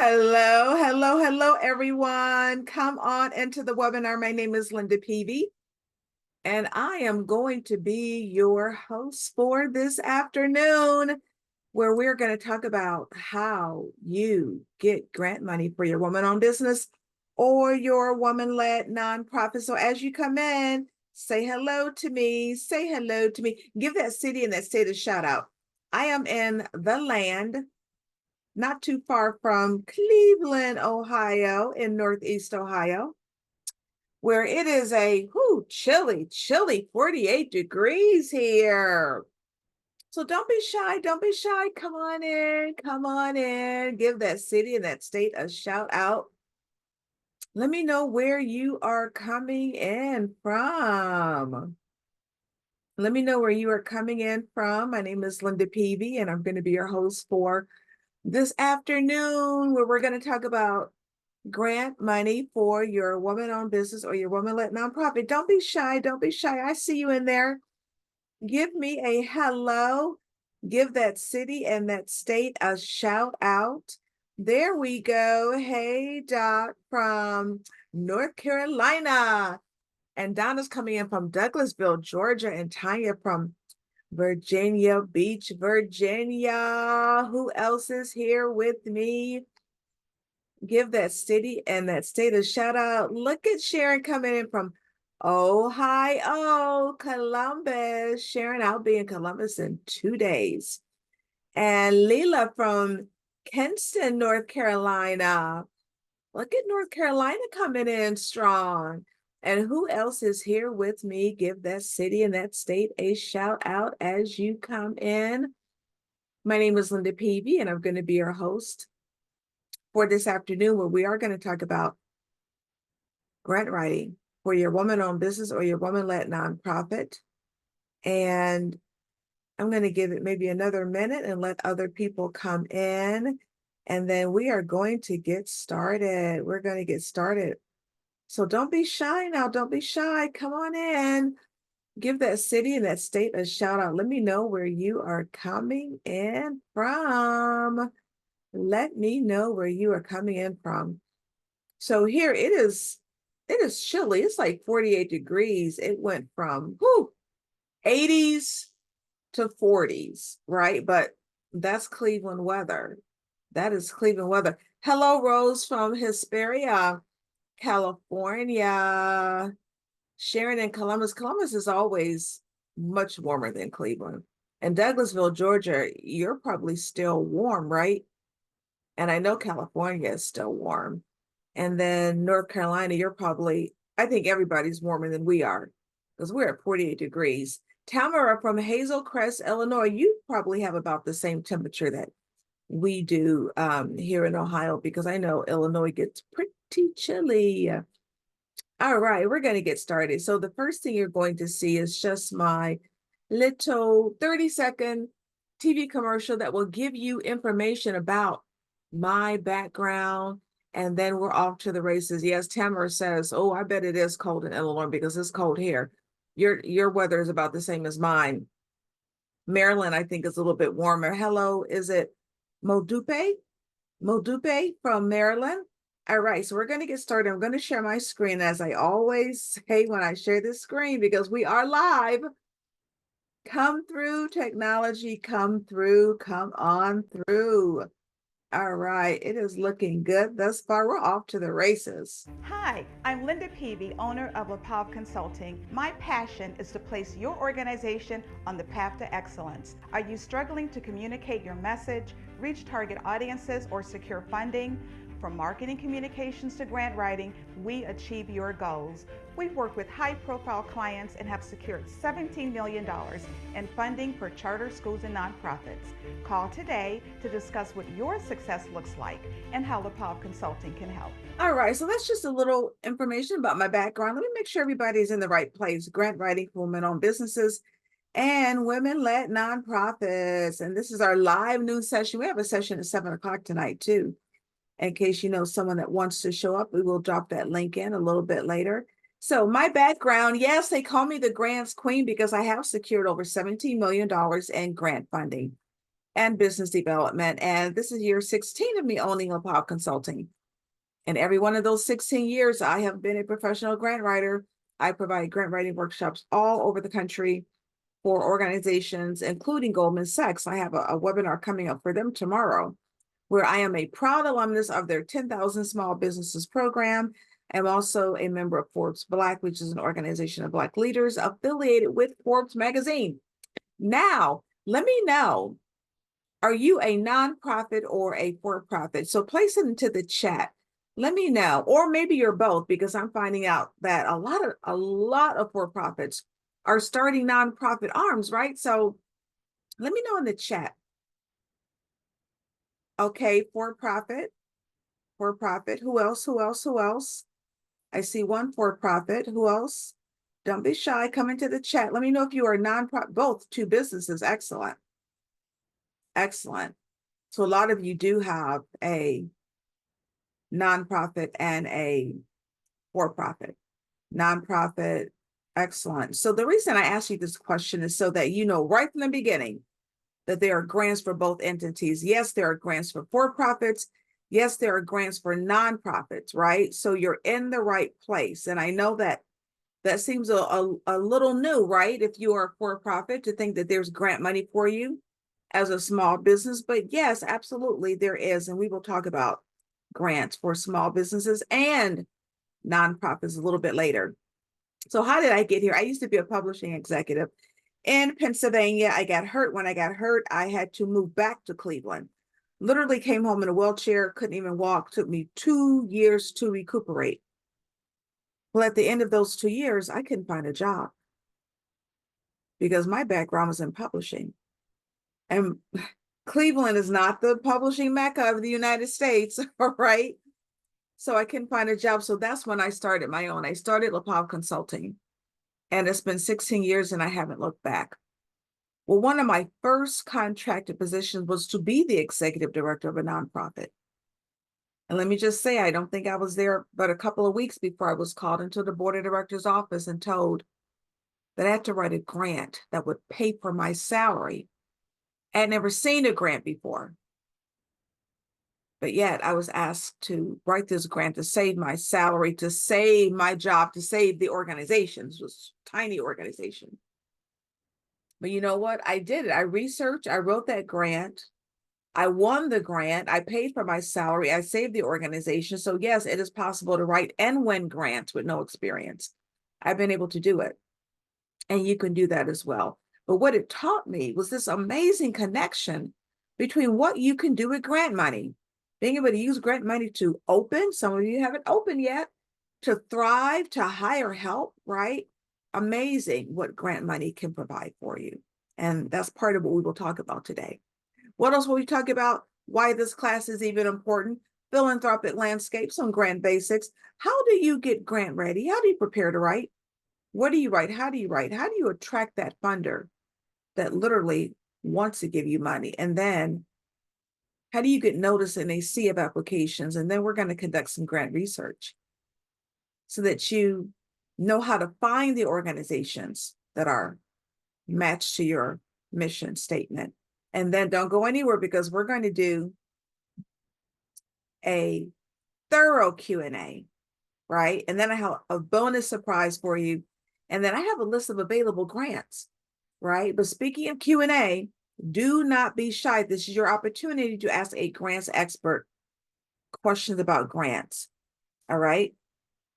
Hello, hello, hello, everyone. Come on into the webinar. My name is Linda Peavy, and I am going to be your host for this afternoon, where we're going to talk about how you get grant money for your woman-owned business or your woman-led nonprofit. So as you come in, say hello to me, say hello to me. Give that city and that state a shout out. I am in the land not too far from Cleveland, Ohio, in Northeast Ohio, where it is a chilly 48 degrees here. So don't be shy. Don't be shy. Come on in. Come on in. Give that city and that state a shout out. Let me know where you are coming in from. Let me know where you are coming in from. My name is Linda Peavy, and I'm going to be your host for this afternoon, where we're going to talk about grant money for your woman-owned business or your woman-led nonprofit. Don't be shy. Don't be shy. I see you in there. Give me a hello. Give that city and that state a shout out. There we go. Hey, Doc from North Carolina. And Donna's coming in from Douglasville, Georgia, and Tanya from Virginia Beach, Virginia. Who else is here with me? Give that city and that state a shout out. Look at Sharon coming in from Ohio, Columbus. Sharon, I'll be in Columbus in 2 days. And Leela from Kinston, North Carolina. Look at North Carolina coming in strong. And who else is here with me? Give that city and that state a shout out as you come in. My name is Linda Peavy, and I'm going to be your host for this afternoon, where we are going to talk about grant writing for your woman-owned business or your woman-led nonprofit. And I'm going to give it maybe another minute and let other people come in. And then we are going to get started. We're going to get started. So don't be shy now. Don't be shy. Come on in. Give that city and that state a shout out. Let me know where you are coming in from. Let me know where you are coming in from. So here it is chilly. It's like 48 degrees. It went from 80s to 40s, right? But that's Cleveland weather. That is Cleveland weather. Hello, Rose from Hesperia, California. Sharon in Columbus. Columbus is always much warmer than Cleveland. And Douglasville, Georgia, you're probably still warm, right? And I know California is still warm. And then North Carolina, I think everybody's warmer than we are, because we're at 48 degrees. Tamara from Hazel Crest, Illinois, you probably have about the same temperature that we do here in Ohio, because I know Illinois gets pretty chilly. All right, we're going to get started. So the first thing you're going to see is just my little 30-second TV commercial that will give you information about my background, and then we're off to the races. Yes, Tamara says, oh, I bet it is cold in Illinois, because it's cold here. Your weather is about the same as mine. Maryland, I think, is a little bit warmer. Hello, is it Modupe? Modupe from Maryland? All right, so we're going to get started. I'm going to share my screen, as I always say when I share this screen, because we are live. Come through, technology, come through, come on through. All right, it is looking good thus far. We're off to the races. Hi, I'm Linda Peavy, owner of LaPav Consulting. My passion is to place your organization on the path to excellence. Are you struggling to communicate your message, reach target audiences, or secure funding? From marketing communications to grant writing, we achieve your goals. We've worked with high-profile clients and have secured $17 million in funding for charter schools and nonprofits. Call today to discuss what your success looks like and how LaPav Consulting can help. All right, so that's just a little information about my background. Let me make sure everybody's in the right place. Grant writing for women-owned businesses and women-led nonprofits. And this is our live news session. We have a session at 7 o'clock tonight, too. In case you know someone that wants to show up, we will drop that link in a little bit later. So my background, yes, they call me the grants queen, because I have secured over $17 million in grant funding. and business development. And this is year 16 of me owning LaPav Consulting. And every one of those 16 years, I have been a professional grant writer. I provide grant writing workshops all over the country for organizations, including Goldman Sachs. I have a webinar coming up for them tomorrow, where I am a proud alumnus of their 10,000 Small Businesses program. I'm also a member of Forbes Black, which is an organization of Black leaders affiliated with Forbes magazine. Now, let me know, are you a nonprofit or a for-profit? So place it into the chat. Let me know, or maybe you're both, because I'm finding out that a lot of for-profits are starting nonprofit arms, right? So let me know in the chat. Okay, for-profit. Who else? Who else? I see one for-profit. Who else? Don't be shy. Come into the chat. Let me know if you are nonprofit, both two businesses. Excellent. Excellent. So a lot of you do have a nonprofit and a for-profit. Nonprofit, excellent. So the reason I asked you this question is so that you know right from the beginning that there are grants for both entities. Yes, there are grants for-profits. Yes, there are grants for nonprofits, right? So you're in the right place. And I know that that seems a little new, right? If you are a for-profit, to think that there's grant money for you as a small business. But yes, absolutely, there is. And we will talk about grants for small businesses and nonprofits a little bit later. So how did I get here? I used to be a publishing executive in Pennsylvania. I got hurt. When I got hurt, I had to move back to Cleveland. Literally came home in a wheelchair, couldn't even walk. Took me 2 years to recuperate. Well, at the end of those 2 years, I couldn't find a job because my background was in publishing. And Cleveland is not the publishing mecca of the United States, right? So I couldn't find a job. So that's when I started my own. I started LaPav Consulting, and it's been 16 years and I haven't looked back. Well, one of my first contracted positions was to be the executive director of a nonprofit. And let me just say, I don't think I was there but a couple of weeks before I was called into the board of directors office and told that I had to write a grant that would pay for my salary. I had never seen a grant before. But yet I was asked to write this grant to save my salary, to save my job, to save the organization. This was a tiny organization. But you know what? I did it. I researched, I wrote that grant. I won the grant. I paid for my salary. I saved the organization. So yes, it is possible to write and win grants with no experience. I've been able to do it. And you can do that as well. But what it taught me was this amazing connection between what you can do with grant money, being able to use grant money to open, some of you haven't opened yet, to thrive, to hire help, right? Amazing what grant money can provide for you. And that's part of what we will talk about today. What else will we talk about? Why this class is even important, philanthropic landscape, some grant basics. How do you get grant ready? How do you prepare to write? What do you write? How do you write? How do you attract that funder that literally wants to give you money? And then how do you get noticed in a sea of applications? And then we're going to conduct some grant research so that you know how to find the organizations that are matched to your mission statement. And then don't go anywhere, because we're going to do a thorough Q&A, right? And then I have a bonus surprise for you. And then I have a list of available grants, right? But speaking of Q&A, do not be shy. This is your opportunity to ask a grants expert questions about grants, all right?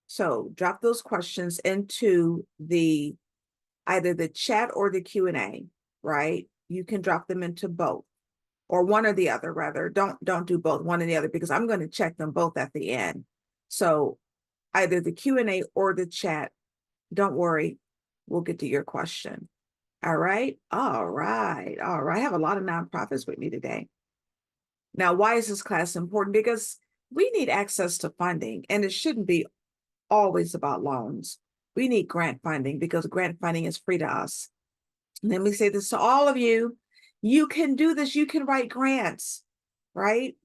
So drop those questions into either the chat or the Q&A, right? You can drop them into both, or one or the other, rather. Don't do both, one or the other, because I'm going to check them both at the end. So either the Q&A or the chat, don't worry, we'll get to your question. All right. All right. I have a lot of nonprofits with me today. Now, why is this class important? Because we need access to funding, and it shouldn't be always about loans. We need grant funding because grant funding is free to us. Let me say this to all of you. You can do this. You can write grants, right?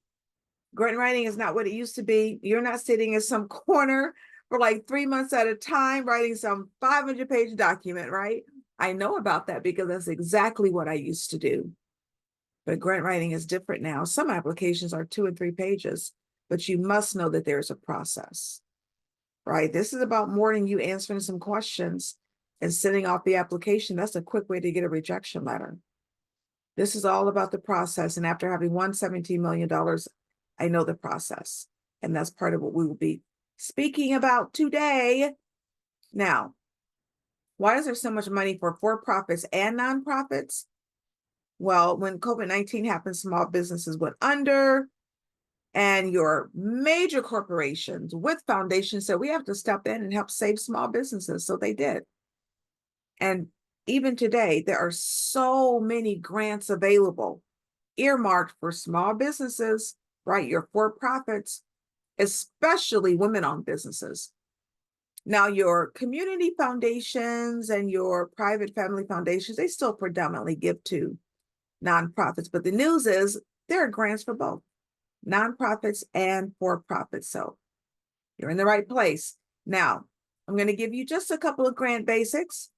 Grant writing is not what it used to be. You're not sitting in some corner for like 3 months at a time writing some 500-page document, right? I know about that because that's exactly what I used to do. But grant writing is different now. Some applications are 2 and 3 pages, but you must know that there's a process, right? This is about more than you answering some questions and sending off the application. That's a quick way to get a rejection letter. This is all about the process. And after having won $17 million, I know the process. And that's part of what we will be speaking about today. Now, why is there so much money for for-profits and nonprofits? Well, when COVID-19 happened, small businesses went under, and your major corporations with foundations said, we have to step in and help save small businesses. So they did. And even today, there are so many grants available, earmarked for small businesses, right? Your for-profits, especially women-owned businesses. Now, your community foundations and your private family foundations, they still predominantly give to nonprofits. But the news is there are grants for both nonprofits and for-profits. So you're in the right place. Now, I'm going to give you just a couple of grant basics.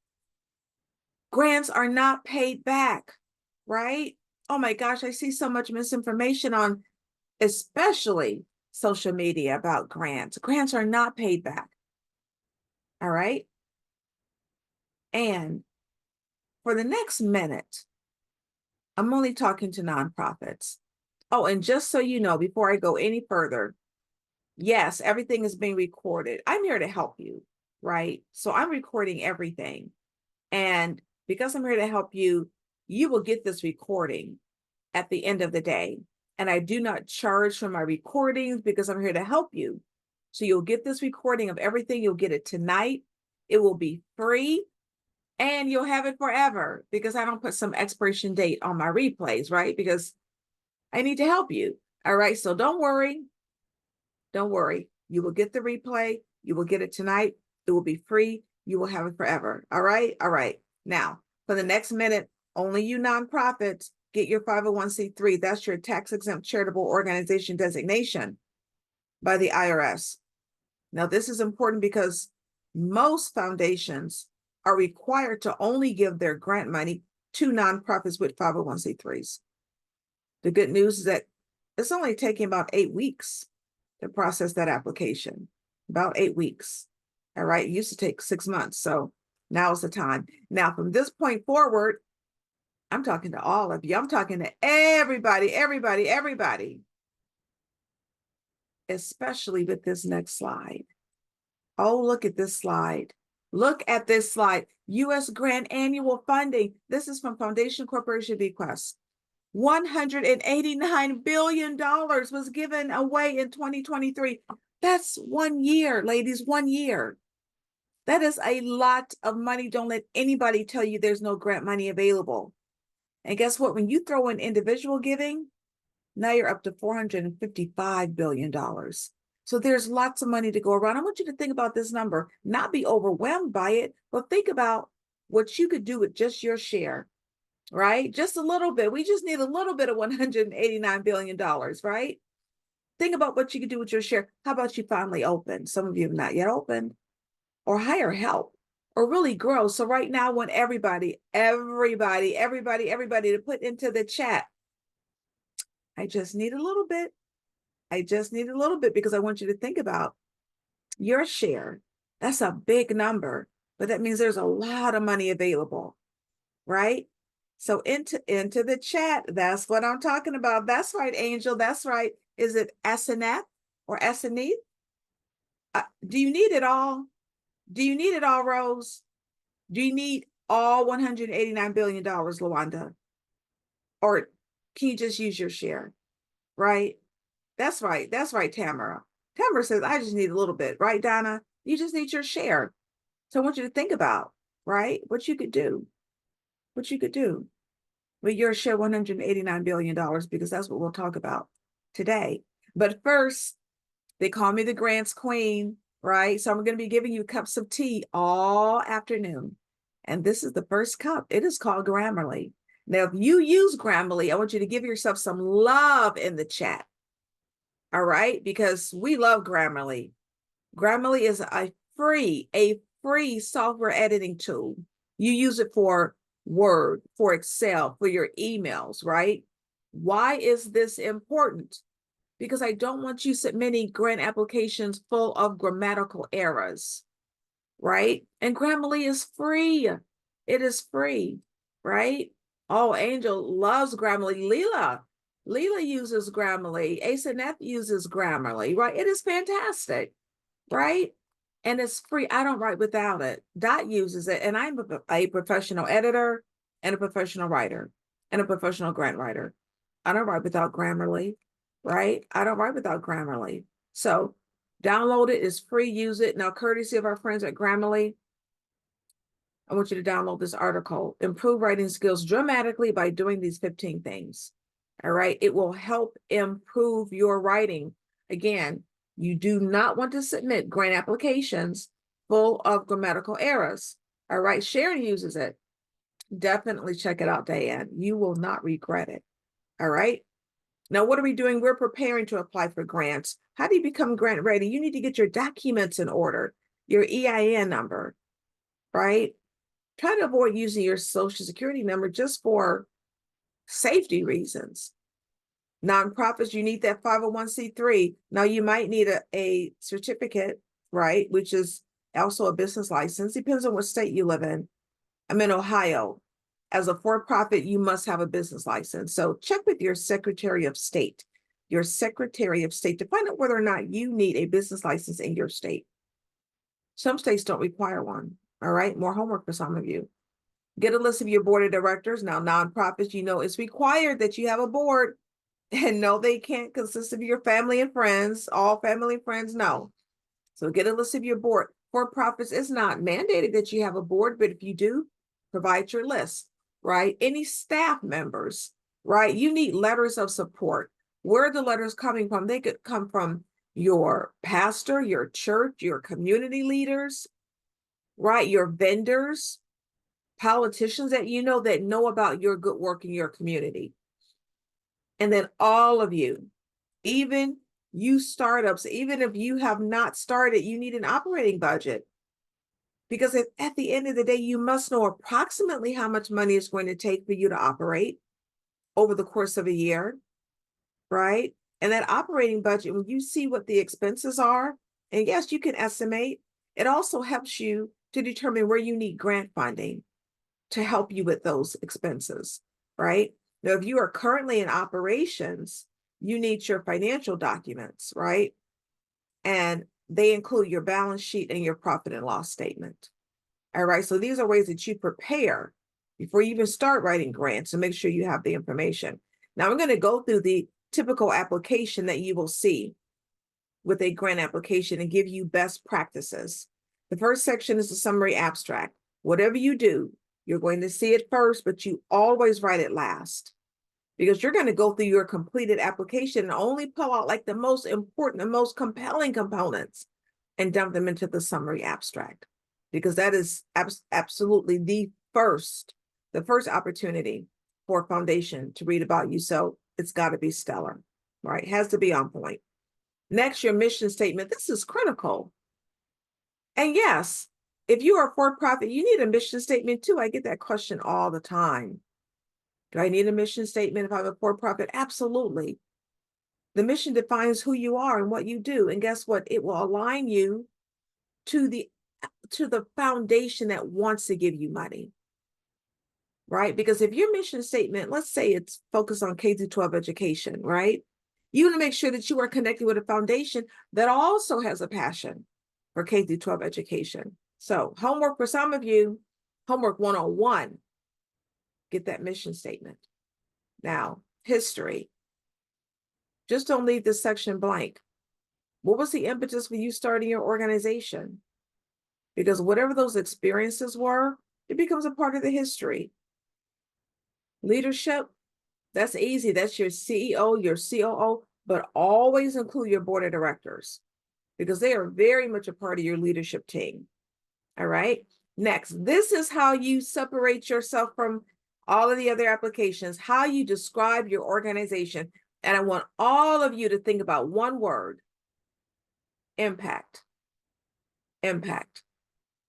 Grants are not paid back, right? Oh my gosh, I see so much misinformation on especially social media about grants. Grants are not paid back. All right. And for the next minute, I'm only talking to nonprofits. Oh, and just so you know, before I go any further, yes, everything is being recorded. I'm here to help you, right? So I'm recording everything. And because I'm here to help you, you will get this recording at the end of the day. And I do not charge for my recordings because I'm here to help you. So you'll get this recording of everything. You'll get it tonight. It will be free. And you'll have it forever because I don't put some expiration date on my replays, right? Because I need to help you. All right. So don't worry. Don't worry. You will get the replay. You will get it tonight. It will be free. You will have it forever. All right. All right. Now, for the next minute, only you nonprofits get your 501c3. That's your tax exempt charitable organization designation by the IRS. Now, this is important because most foundations are required to only give their grant money to nonprofits with 501c3s. The good news is that it's only taking about 8 weeks to process that application, about 8 weeks. All right, it used to take 6 months. So now is the time. Now, from this point forward, I'm talking to all of you. I'm talking to everybody, especially with this next slide. Oh, look at this slide. Look at this slide. U.S. grant annual funding. This is from Foundation Corporation Bequest. $189 billion was given away in 2023. That's 1 year, ladies, 1 year. That is a lot of money. Don't let anybody tell you there's no grant money available. And guess what? When you throw in individual giving, now you're up to $455 billion. So there's lots of money to go around. I want you to think about this number, not be overwhelmed by it, but think about what you could do with just your share, right? Just a little bit. We just need a little bit of $189 billion, right? Think about what you could do with your share. How about you finally open? Some of you have not yet opened, or hire help, or really grow. So right now, I want everybody to put into the chat, I just need a little bit. I just need a little bit, because I want you to think about your share. That's a big number, but that means there's a lot of money available, right? So into the chat, that's what I'm talking about. That's right, Angel. That's right. Is it SNF or SNE? Do you need it all? Do you need it all, Rose? Do you need all $189 billion, Lawanda? Or can you just use your share, right? That's right. That's right, Tamara. Tamara says, I just need a little bit, right, Donna? You just need your share. So I want you to think about, right, what you could do with your share, $189 billion, because that's what we'll talk about today. But first, they call me the grants queen, right? So I'm going to be giving you cups of tea all afternoon. And this is the first cup. It is called Grammarly. Now, if you use Grammarly, I want you to give yourself some love in the chat. All right, because we love Grammarly. Grammarly is a free software editing tool. You use it for Word, for Excel, for your emails, right? Why is this important? Because I don't want you submitting grant applications full of grammatical errors, right? And Grammarly is free. It is free, right? Oh, Angel loves Grammarly. Leela uses Grammarly. Aseneth uses Grammarly, right? It is fantastic, right? And it's free. I don't write without it. Dot uses it, and I'm a professional editor and a professional writer and a professional grant writer. I don't write without Grammarly, right? I don't write without Grammarly. So download it. It's free. Use it. Now, courtesy of our friends at Grammarly, I want you to download this article. Improve writing skills dramatically by doing these 15 things. All right. It will help improve your writing. Again, you do not want to submit grant applications full of grammatical errors. All right. Sharon uses it. Definitely check it out, Diane. You will not regret it. All right. Now, what are we doing? We're preparing to apply for grants. How do you become grant ready? You need to get your documents in order, your EIN number, right? Try to avoid using your social security number just for safety reasons. Nonprofits, you need that 501c3. Now you might need a certificate, right? Which is also a business license. Depends on what state you live in. I'm in Ohio. As a for-profit, you must have a business license. So check with your Secretary of State, to find out whether or not you need a business license in your state. Some states don't require one. All right, more homework for some of you. Get a list of your board of directors. Now, nonprofits, it's required that you have a board. And no, they can't consist of your family and friends, all family and friends, no. So get a list of your board. For profits, it's not mandated that you have a board, but if you do, provide your list, right? Any staff members, right? You need letters of support. Where are the letters coming from? They could come from your pastor, your church, your community leaders, right? Your vendors, politicians that that know about your good work in your community. And then all of you, even you startups, even if you have not started, you need an operating budget. Because at the end of the day, you must know approximately how much money it's going to take for you to operate over the course of a year, right? And that operating budget, when you see what the expenses are, and yes, you can estimate, it also helps you to determine where you need grant funding to help you with those expenses, right? Now, if you are currently in operations, you need your financial documents, right? And they include your balance sheet and your profit and loss statement. All right, so these are ways that you prepare before you even start writing grants and make sure you have the information. Now, I'm going to go through the typical application that you will see with a grant application and give you best practices. The first section is the summary abstract. Whatever you do, you're going to see it first, but you always write it last because you're going to go through your completed application and only pull out like the most important, the most compelling components and dump them into the summary abstract because that is absolutely the first opportunity for a foundation to read about you. So it's got to be stellar, right? It has to be on point. Next, your mission statement. This is critical. And yes, if you are for-profit, you need a mission statement too. I get that question all the time. Do I need a mission statement if I'm a for-profit? Absolutely. The mission defines who you are and what you do. And guess what? It will align you to the foundation that wants to give you money, right? Because if your mission statement, let's say it's focused on K through 12 education, right? You want to make sure that you are connected with a foundation that also has a passion for K through 12 education. So homework for some of you, homework 101, get that mission statement. Now, history. Just don't leave this section blank. What was the impetus for you starting your organization? Because whatever those experiences were, it becomes a part of the history. Leadership, that's easy. That's your CEO, your COO, but always include your board of directors because they are very much a part of your leadership team. All right. Next, this is how you separate yourself from all of the other applications, how you describe your organization. And I want all of you to think about one word: impact. Impact.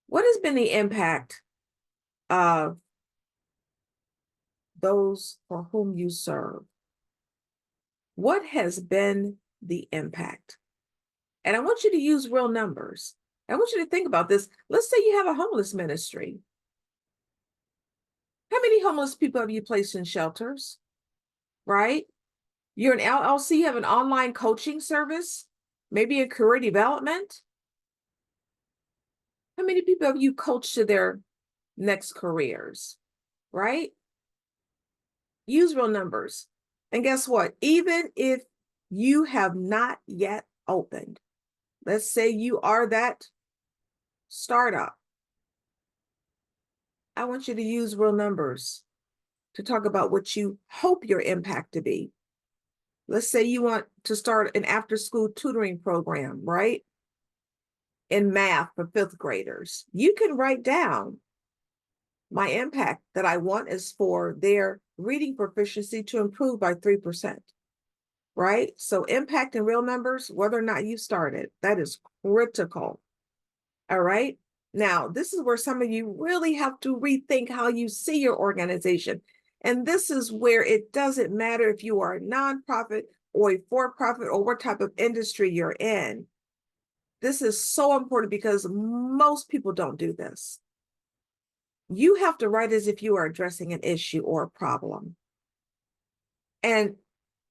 What has been the impact of those for whom you serve? What has been the impact? And I want you to use real numbers. I want you to think about this. Let's say you have a homeless ministry. How many homeless people have you placed in shelters, right? You're an LLC, you have an online coaching service, maybe a career development. How many people have you coached to their next careers, right? Use real numbers. And guess what? Even if you have not yet opened, let's say you are that startup, I want you to use real numbers to talk about what you hope your impact to be. Let's say you want to start an after-school tutoring program, right? In math for fifth graders. You can write down my impact that I want is for their reading proficiency to improve by 3%, right? So impact in real numbers, whether or not you started, that is critical. All right. Now, this is where some of you really have to rethink how you see your organization. And this is where it doesn't matter if you are a nonprofit or a for-profit or what type of industry you're in. This is so important because most people don't do this. You have to write as if you are addressing an issue or a problem. And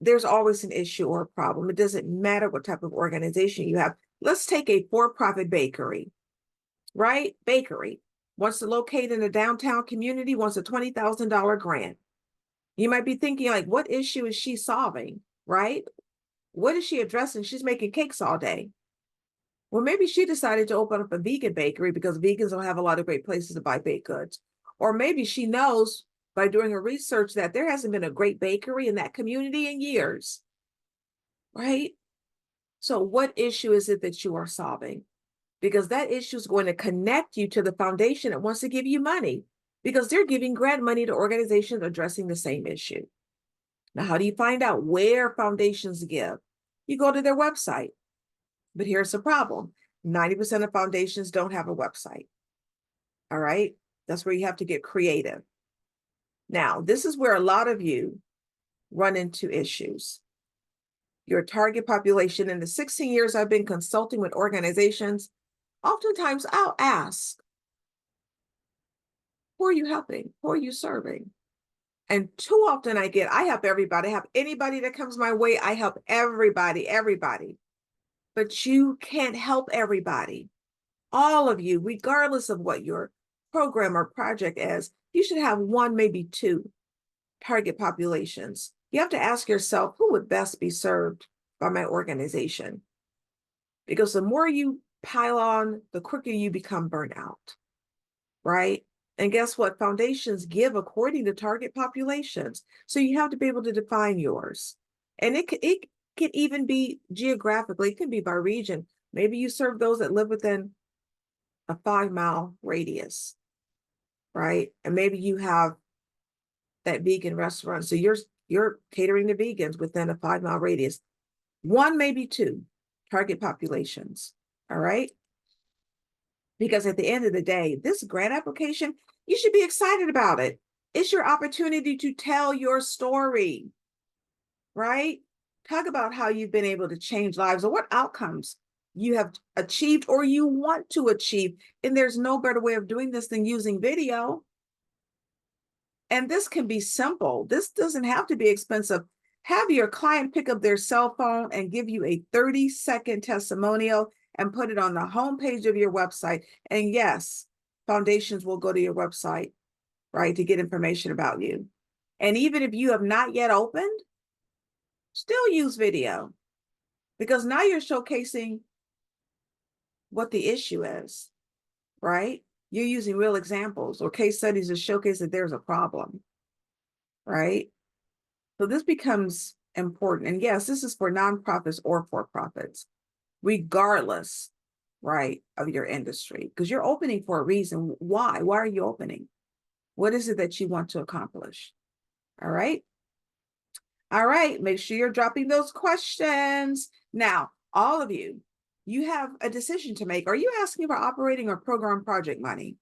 there's always an issue or a problem. It doesn't matter what type of organization you have. Let's take a for-profit bakery, right? Bakery wants to locate in a downtown community, wants a $20,000 grant. You might be thinking, like, what issue is she solving, right? What is she addressing? She's making cakes all day. Well, maybe she decided to open up a vegan bakery because vegans don't have a lot of great places to buy baked goods. Or maybe she knows by doing her research that there hasn't been a great bakery in that community in years, right? So what issue is it that you are solving? Because that issue is going to connect you to the foundation that wants to give you money because they're giving grant money to organizations addressing the same issue. Now, how do you find out where foundations give? You go to their website. But here's the problem. 90% of foundations don't have a website. All right. That's where you have to get creative. Now, this is where a lot of you run into issues. Your target population in the 16 years I've been consulting with organizations, oftentimes I'll ask, who are you helping? Who are you serving? And too often I help everybody. I help anybody that comes my way. I help everybody. But you can't help everybody. All of you, regardless of what your program or project is, you should have one, maybe two target populations. You have to ask yourself, who would best be served by my organization? Because the more you pile on, the quicker you become burnt out, right? And guess what? Foundations give according to target populations. So you have to be able to define yours. And it can even be geographically, it can be by region. Maybe you serve those that live within a 5-mile radius, right? And maybe you have that vegan restaurant. So you're catering to vegans within a 5-mile radius. One, maybe two target populations, all right? Because at the end of the day, this grant application, you should be excited about it. It's your opportunity to tell your story, right? Talk about how you've been able to change lives or what outcomes you have achieved or you want to achieve. And there's no better way of doing this than using video. And this can be simple. This doesn't have to be expensive. Have your client pick up their cell phone and give you a 30-second testimonial and put it on the homepage of your website. And yes, foundations will go to your website, right, to get information about you. And even if you have not yet opened, still use video because now you're showcasing what the issue is, right? You're using real examples or case studies to showcase that there's a problem, right? So this becomes important. And yes, this is for nonprofits or for-profits, regardless, right, of your industry, because you're opening for a reason. Why? Why are you opening? What is it that you want to accomplish? All right. All right. Make sure you're dropping those questions. Now, all of you, you have a decision to make. Are you asking for operating or program project money?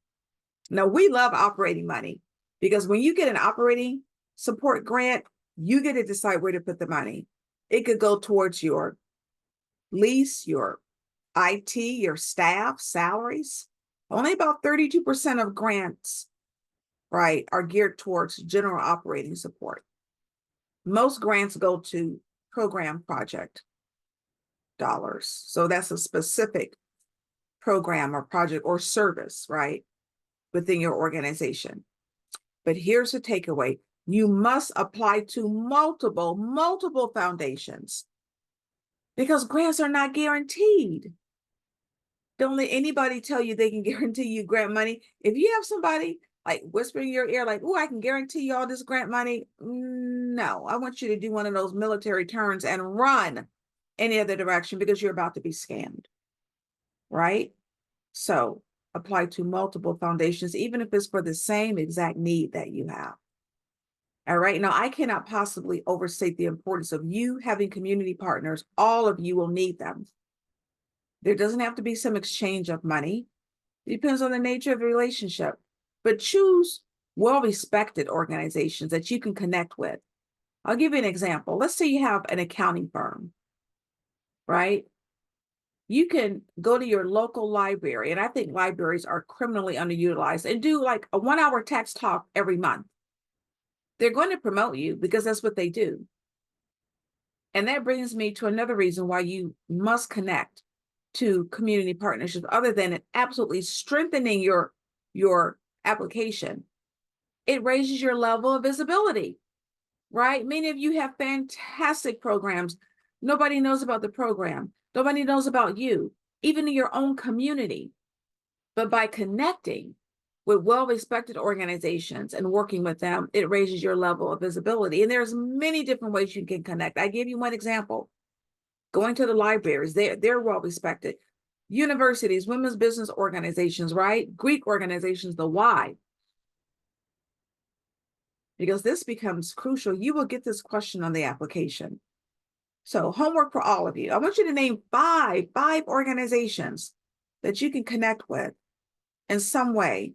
Now, we love operating money because when you get an operating support grant, you get to decide where to put the money. It could go towards your lease, your IT, your staff, salaries. Only about 32% of grants, right, are geared towards general operating support. Most grants go to program project dollars. So that's a specific program or project or service, right, within your organization. But here's the takeaway. You must apply to multiple foundations because grants are not guaranteed. Don't let anybody tell you they can guarantee you grant money. If you have somebody like whispering in your ear, like, oh, I can guarantee you all this grant money. No, I want you to do one of those military turns and run any other direction because you're about to be scammed, right? So apply to multiple foundations, even if it's for the same exact need that you have. All right. Now, I cannot possibly overstate the importance of you having community partners. All of you will need them. There doesn't have to be some exchange of money. It depends on the nature of the relationship. But choose well-respected organizations that you can connect with. I'll give you an example. Let's say you have an accounting firm, right? You can go to your local library, and I think libraries are criminally underutilized, and do like a 1-hour tax talk every month. They're going to promote you because that's what they do. And that brings me to another reason why you must connect to community partnerships, other than it absolutely strengthening your application. It raises your level of visibility, right? Many of you have fantastic programs. Nobody knows about the program. Nobody knows about you, even in your own community. But by connecting with well-respected organizations and working with them, it raises your level of visibility. And there's many different ways you can connect. I gave you one example. Going to the libraries, they're well-respected. Universities, women's business organizations, right? Greek organizations, the why. Because this becomes crucial. You will get this question on the application. So homework for all of you. I want you to name five organizations that you can connect with in some way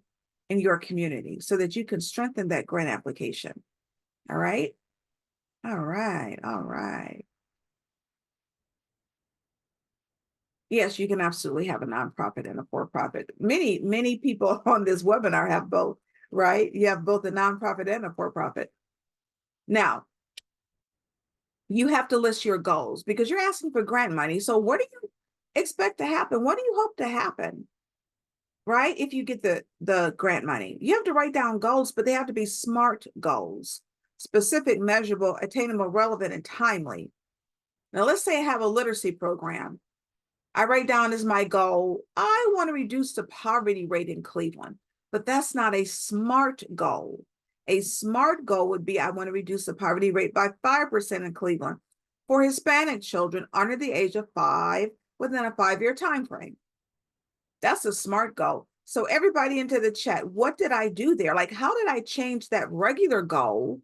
in your community so that you can strengthen that grant application. All right? All right. All right. Yes, you can absolutely have a nonprofit and a for-profit. Many people on this webinar have both, right? You have both a nonprofit and a for-profit. Now, you have to list your goals because you're asking for grant money. So what do you expect to happen? What do you hope to happen? Right? If you get the grant money, you have to write down goals, but they have to be SMART goals: specific, measurable, attainable, relevant, and timely. Now, let's say I have a literacy program. I write down as my goal, I want to reduce the poverty rate in Cleveland, but that's not a SMART goal. A SMART goal would be, I want to reduce the poverty rate by 5% in Cleveland for Hispanic children under the age of 5 within a 5-year time frame. That's a SMART goal. So everybody into the chat, what did I do there? Like, how did I change that regular goal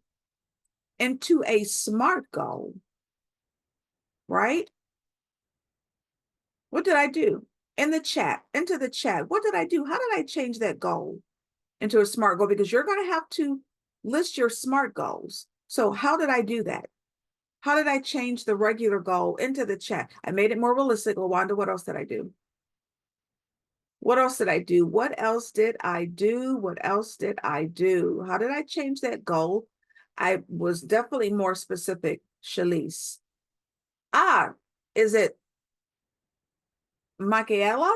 into a SMART goal? Right? What did I do? In the chat, into the chat, what did I do? How did I change that goal into a SMART goal? Because you're going to have to list your SMART goals. So how did I do that? How did I change the regular goal into the chat? I made it more realistic. Wanda, what else did I do? What else did I do? What else did I do? What else did I do? How did I change that goal? I was definitely more specific, Shalise. Is it Michaela?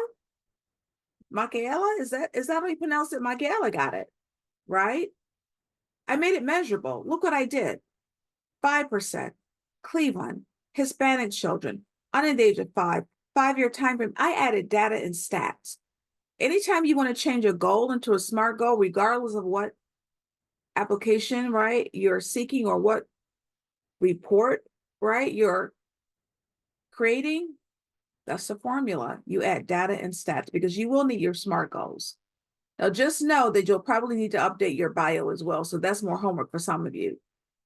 Michaela? Is that how you pronounce it? Michaela got it, right? I made it measurable. Look what I did. 5%, Cleveland, Hispanic children, under the age of 5, 5-year time frame. I added data and stats. Anytime you want to change a goal into a SMART goal, regardless of what application, right, you're seeking or what report, right, you're creating, that's the formula. You add data and stats because you will need your SMART goals. Now, just know that you'll probably need to update your bio as well. So that's more homework for some of you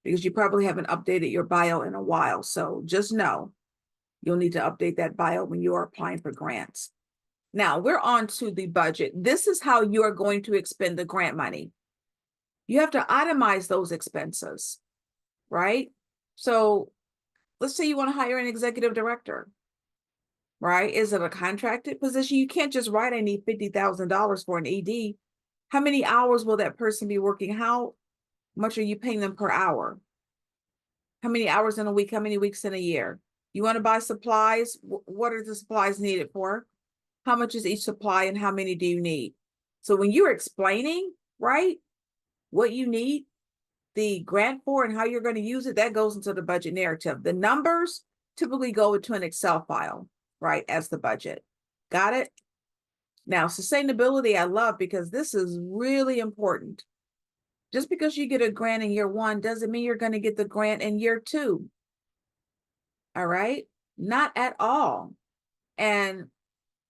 because you probably haven't updated your bio in a while. So just know you'll need to update that bio when you are applying for grants. Now, we're on to the budget. This is how you are going to expend the grant money. You have to itemize those expenses, right? So let's say you want to hire an executive director, right? Is it a contracted position? You can't just write, I need $50,000 for an ED. How many hours will that person be working? How much are you paying them per hour? How many hours in a week? How many weeks in a year? You want to buy supplies? What are the supplies needed for? How much is each supply and how many do you need? So when you're explaining, right, what you need the grant for and how you're going to use it, that goes into the budget narrative. The numbers typically go into an Excel file, right, as the budget. Got it? Now, sustainability, I love because this is really important. Just because you get a grant in year one doesn't mean you're going to get the grant in year two. All right? Not at all. And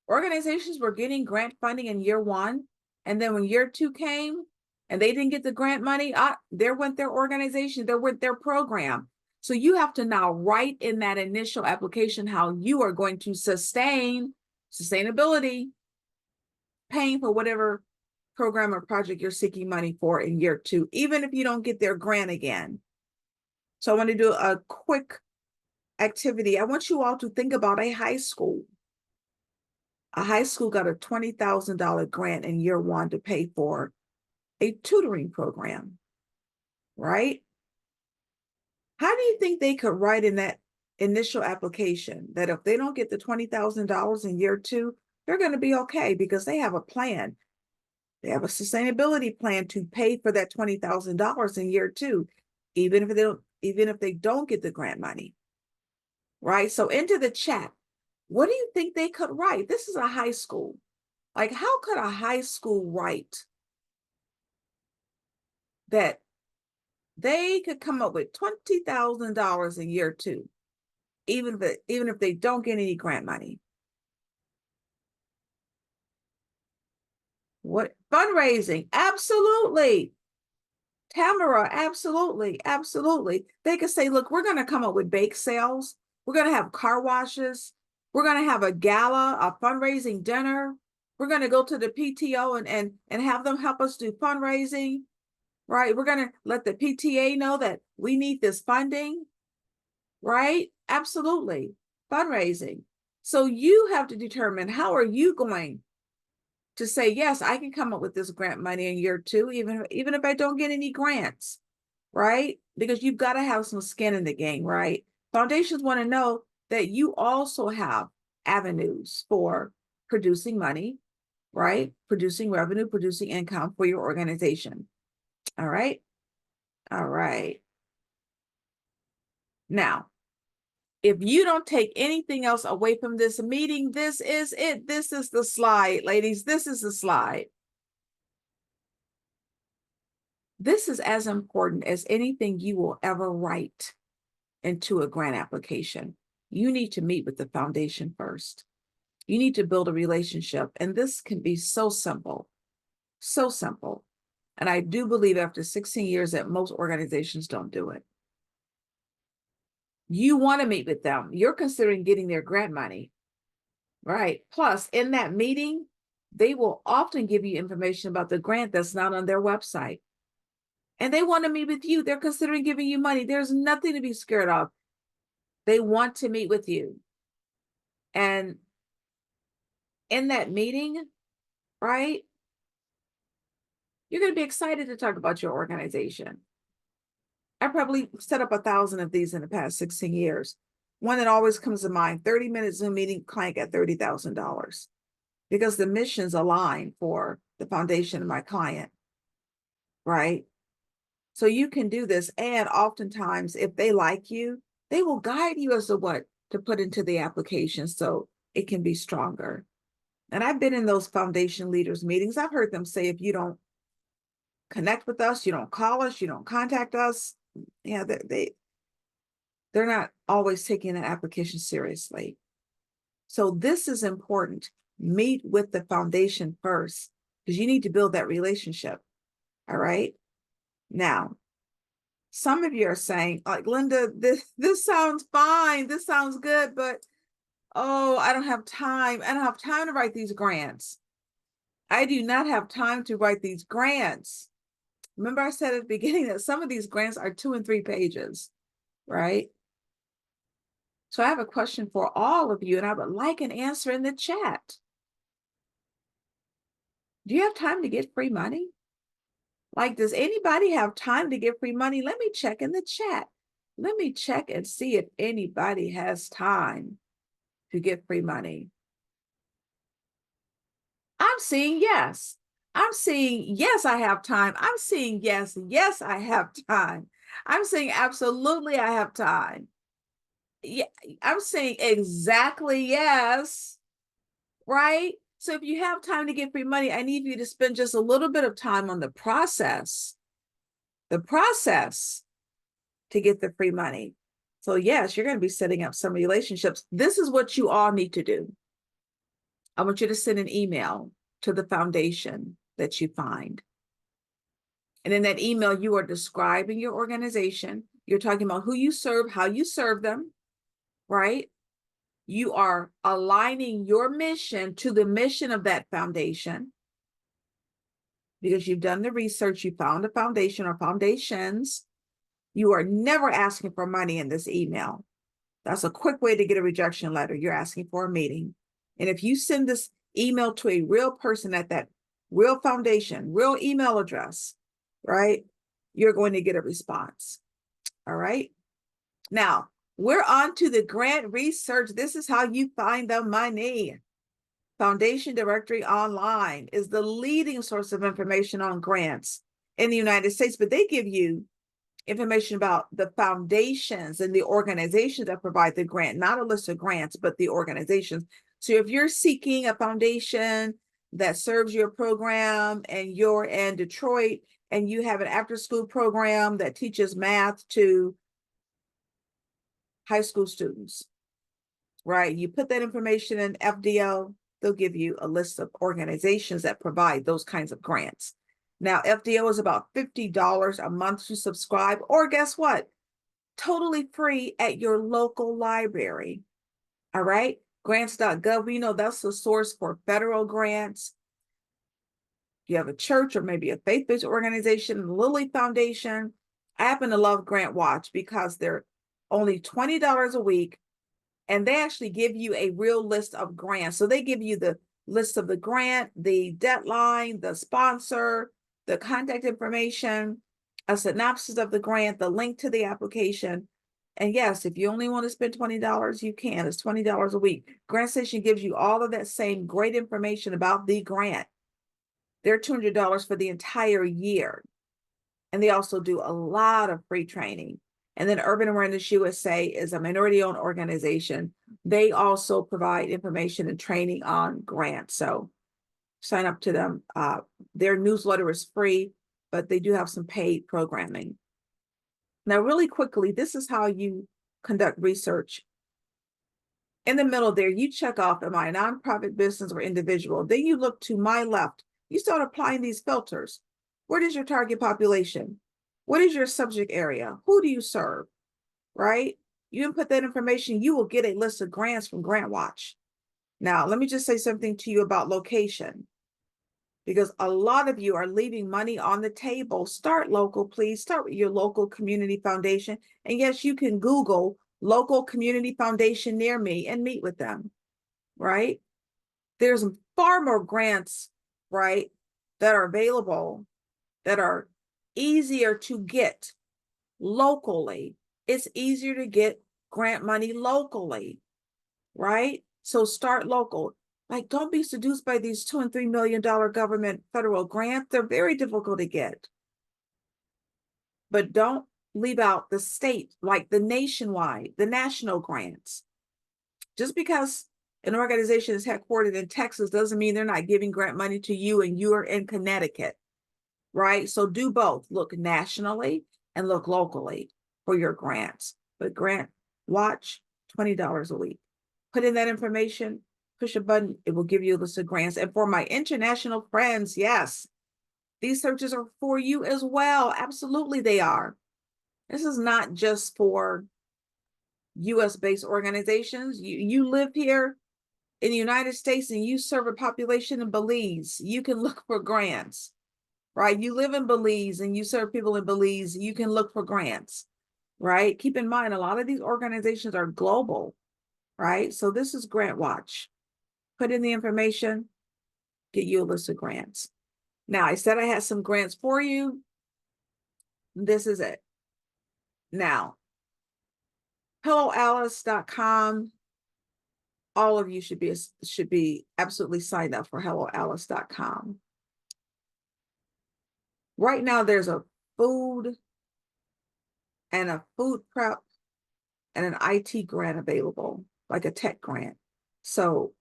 organizations were getting grant funding in year one. And then when year two came and they didn't get the grant money, there went their organization, there went their program. So you have to now write in that initial application how you are going to sustain sustainability, paying for whatever program or project you're seeking money for in year two, even if you don't get their grant again. So I want to do a quick activity. I want you all to think about a high school. A high school got a $20,000 grant in year one to pay for a tutoring program, right? How do you think they could write in that initial application that if they don't get the $20,000 in year two, they're going to be okay because they have a plan. They have a sustainability plan to pay for that $20,000 in year two, even if they don't get the grant money, right? So into the chat, what do you think they could write? This is a high school. Like, how could a high school write that they could come up with $20,000 in year two, even if they don't get any grant money? What fundraising? Absolutely. Tamara, absolutely, absolutely. They could say, look, we're going to come up with bake sales. We're going to have car washes. We're going to have a gala, a fundraising dinner. We're going to go to the PTO and have them help us do fundraising, right? We're going to let the PTA know that we need this funding, right? Absolutely. Fundraising. So you have to determine how are you going to say, yes, I can come up with this grant money in year two, even if I don't get any grants, right? Because you've got to have some skin in the game, right? Foundations want to know that you also have avenues for producing money, right? Producing revenue, producing income for your organization. All right. All right. Now, if you don't take anything else away from this meeting, this is it. This is the slide, ladies. This is the slide. This is as important as anything you will ever write into a grant application. You need to meet with the foundation first. You need to build a relationship. And this can be so simple, so simple. And I do believe after 16 years that most organizations don't do it. You want to meet with them. You're considering getting their grant money, right? Plus, in that meeting, they will often give you information about the grant that's not on their website. And they want to meet with you. They're considering giving you money. There's nothing to be scared of. They want to meet with you. And in that meeting, right, you're going to be excited to talk about your organization. I probably set up 1,000 of these in the past 16 years. One that always comes to mind, 30-minute Zoom meeting, client at $30,000 because the missions align for the foundation of my client, right? So you can do this. And oftentimes, if they like you, they will guide you as to what to put into the application so it can be stronger. And I've been in those foundation leaders meetings. I've heard them say, if you don't connect with us, you don't call us, you don't contact us, yeah, they're not always taking an application seriously. So this is important. Meet with the foundation first because you need to build that relationship. All right. Now, some of you are saying, like, Linda, this sounds fine. This sounds good, but oh, I don't have time. I don't have time to write these grants. I do not have time to write these grants. Remember I said at the beginning that some of these grants are 2 and 3 pages, right? So I have a question for all of you, and I would like an answer in the chat. Do you have time to get free money? Like, does anybody have time to get free money? Let me check in the chat. Let me check and see if anybody has time to get free money. I'm seeing yes. I'm seeing yes, I have time. I'm seeing yes, yes, I have time. I'm saying absolutely, I have time. Yeah, I'm saying exactly yes, right? So if you have time to get free money, I need you to spend just a little bit of time on the process to get the free money. So yes, you're going to be setting up some relationships. This is what you all need to do. I want you to send an email to the foundation that you find. And in that email, you are describing your organization. You're talking about who you serve, how you serve them, right? You are aligning your mission to the mission of that foundation because you've done the research, you found a foundation or foundations. You are never asking for money in this email. That's a quick way to get a rejection letter. You're asking for a meeting. And if you send this email to a real person at that real foundation, real email address, right, you're going to get a response. All right. Now, we're on to the grant research. This is how you find the money. Foundation Directory Online is the leading source of information on grants in the United States, but they give you information about the foundations and the organizations that provide the grant, not a list of grants, but the organizations. So if you're seeking a foundation that serves your program and you're in Detroit and you have an after-school program that teaches math to high school students, right? You put that information in FDO, they'll give you a list of organizations that provide those kinds of grants. Now, FDO is about $50 a month to subscribe, or guess what? Totally free at your local library. All right. Grants.gov, we know that's the source for federal grants. You have a church or maybe a faith-based organization, Lilly Foundation. I happen to love Grant Watch because they're only $20 a week, and they actually give you a real list of grants. So they give you the list of the grant, the deadline, the sponsor, the contact information, a synopsis of the grant, the link to the application. And yes, if you only want to spend $20, you can. It's $20 a week. GrantStation gives you all of that same great information about the grant. They're $200 for the entire year. And they also do a lot of free training. And then Urban Awareness USA is a minority-owned organization. They also provide information and training on grants. So sign up to them. Their newsletter is free, but they do have some paid programming. Now, really quickly, this is how you conduct research. In the middle there, you check off, am I a nonprofit, business, or individual? Then you look to my left. You start applying these filters. What is your target population? What is your subject area? Who do you serve? Right? You input that information, you will get a list of grants from GrantWatch. Now, let me just say something to you about location, because a lot of you are leaving money on the table. Start local, please. Start with your local community foundation. And yes, you can Google local community foundation near me and meet with them, right? There's far more grants, right, that are available, that are easier to get locally. It's easier to get grant money locally, right? So start local. Like, don't be seduced by these $2 and $3 million government federal grants. They're very difficult to get. But don't leave out the state, like the nationwide, the national grants. Just because an organization is headquartered in Texas doesn't mean they're not giving grant money to you and you are in Connecticut, right? So do both. Look nationally and look locally for your grants. But Grant Watch, $20 a week. Put in that information, push a button, it will give you a list of grants. And for my international friends, yes, these searches are for you as well. Absolutely, they are. This is not just for US-based organizations. You live here in the United States and you serve a population in Belize, you can look for grants, right? You live in Belize and you serve people in Belize, you can look for grants. right? Keep in mind, a lot of these organizations are global, right? So this is Grant Watch. Put in the information, get you a list of grants. Now, I said I had some grants for you. This is it. Now, helloalice.com. All of you should be absolutely signed up for helloalice.com. Right now, there's a food and a food prep and an IT grant available, like a tech grant. So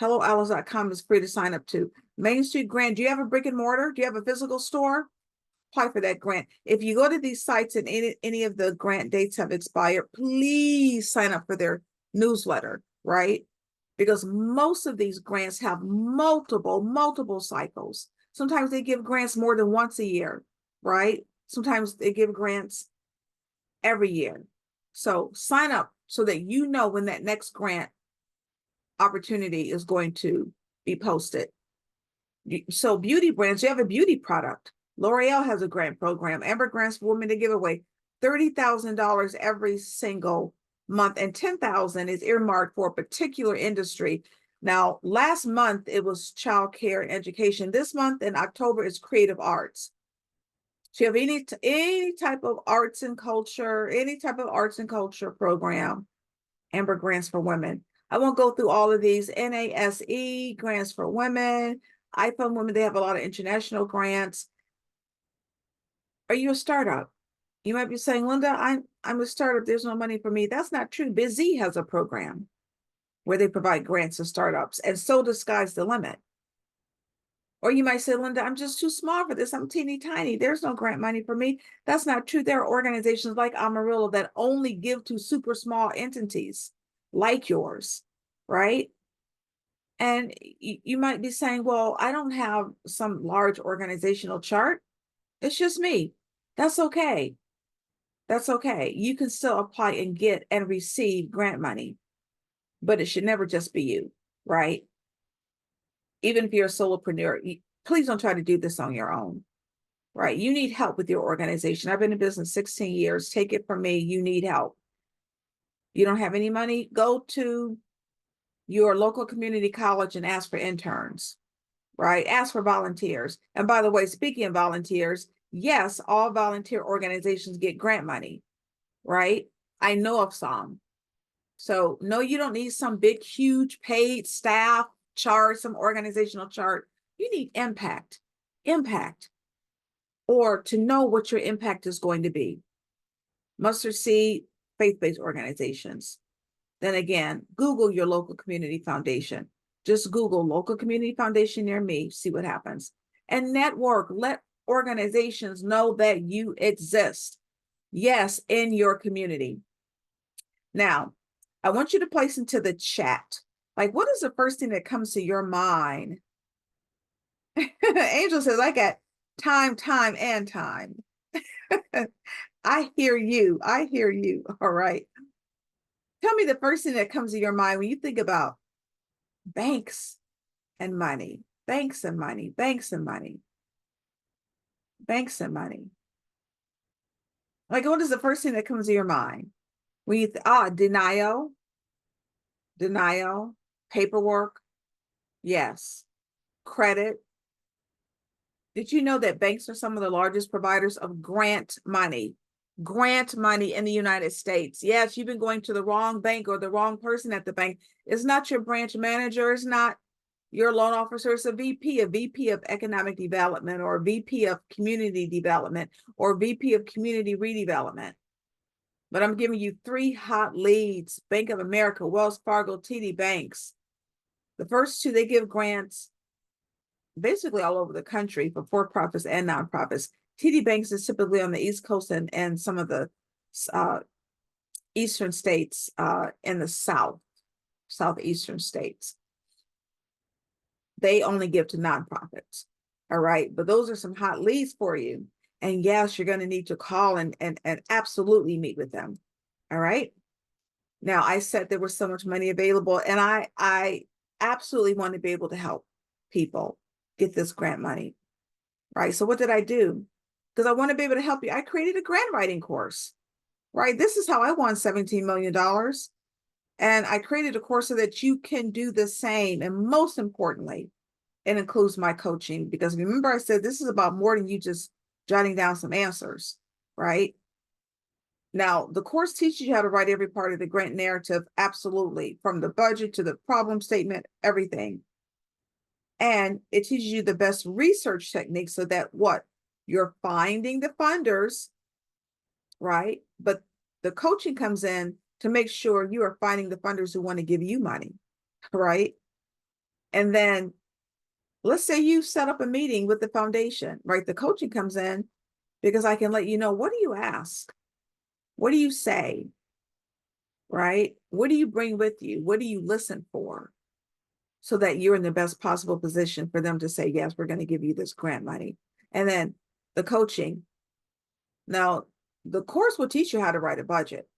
helloalice.com is free to sign up to. Main Street Grant, do you have a brick and mortar? Do you have a physical store? Apply for that grant. If you go to these sites and any of the grant dates have expired, please sign up for their newsletter, right? Because most of these grants have multiple cycles. Sometimes they give grants more than once a year, right? Sometimes they give grants every year. So sign up so that you know when that next grant opportunity is going to be posted. So beauty brands, you have a beauty product. L'Oreal has a grant program. Amber grants for women to give away $30,000 every single month, and $10,000 is earmarked for a particular industry. Now, last month it was child care and education. This month in October is creative arts. So you have any type of arts and culture, any type of arts and culture program, Amber grants for women. I won't go through all of these. NASE grants for women, iPhone women, they have a lot of international grants. Are you a startup? You might be saying, Linda, I'm a startup. There's no money for me. That's not true. Busy has a program where they provide grants to startups, and so does Sky's the Limit. Or you might say, Linda, I'm just too small for this. I'm teeny tiny. There's no grant money for me. That's not true. There are organizations like Amarillo that only give to super small entities like yours, right? And you might be saying, well, I don't have some large organizational chart. It's just me. That's okay. That's okay. You can still apply and get and receive grant money, but it should never just be you, right? Even if you're a solopreneur, please don't try to do this on your own, right? You need help with your organization. I've been in business 16 years. Take it from me. You need help. You don't have any money? Go to your local community college and ask for interns, right? Ask for volunteers. And by the way, speaking of volunteers, yes, all volunteer organizations get grant money, right? I know of some. So no, you don't need some big, huge paid staff chart, some organizational chart. You need impact, or to know what your impact is going to be. Mustard seed, faith-based organizations. Then again, Google your local community foundation. Just Google local community foundation near me, see what happens. And network, let organizations know that you exist. Yes, in your community. Now, I want you to place into the chat, like, what is the first thing that comes to your mind? Angel says, I got time, and time. I hear you. I hear you. All right. Tell me the first thing that comes to your mind when you think about banks and money, banks and money, banks and money, banks and money. Like, what is the first thing that comes to your mind? When you denial, paperwork, yes, credit. Did you know that banks are some of the largest providers of grant money? Grant money in the United States. Yes, you've been going to the wrong bank or the wrong person at the bank. It's not your branch manager. It's not your loan officer. It's a VP of economic development, or a VP of community development, or VP of community redevelopment. But I'm giving you 3 hot leads: Bank of America, Wells Fargo, TD Banks. The first 2, they give grants basically all over the country for profits and nonprofits. TD Banks is typically on the East Coast and some of the eastern states in the southeastern states. They only give to nonprofits. All right. But those are some hot leads for you. And yes, you're going to need to call and absolutely meet with them. All right. Now, I said there was so much money available, and I absolutely want to be able to help people get this grant money. Right. So what did I do? Because I want to be able to help you. I created a grant writing course. right? This is how I won $17 million. And I created a course so that you can do the same. And most importantly, it includes my coaching, because remember I said this is about more than you just jotting down some answers, right? Now, the course teaches you how to write every part of the grant narrative, absolutely, from the budget to the problem statement, everything. And it teaches you the best research techniques so that what? You're finding the funders, right? But the coaching comes in to make sure you are finding the funders who want to give you money, right? And then let's say you set up a meeting with the foundation, right? The coaching comes in because I can let you know, what do you ask? What do you say? Right? What do you bring with you? What do you listen for? So that you're in the best possible position for them to say, yes, we're going to give you this grant money. And then the coaching. Now, the course will teach you how to write a budget,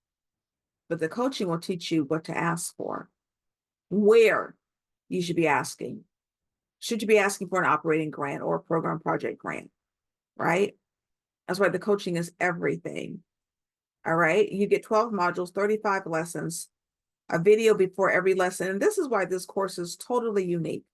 but the coaching will teach you what to ask for, where you should be asking. Should you be asking for an operating grant or a program project grant, right? That's why the coaching is everything. All right. You get 12 modules, 35 lessons, a video before every lesson. And this is why this course is totally unique.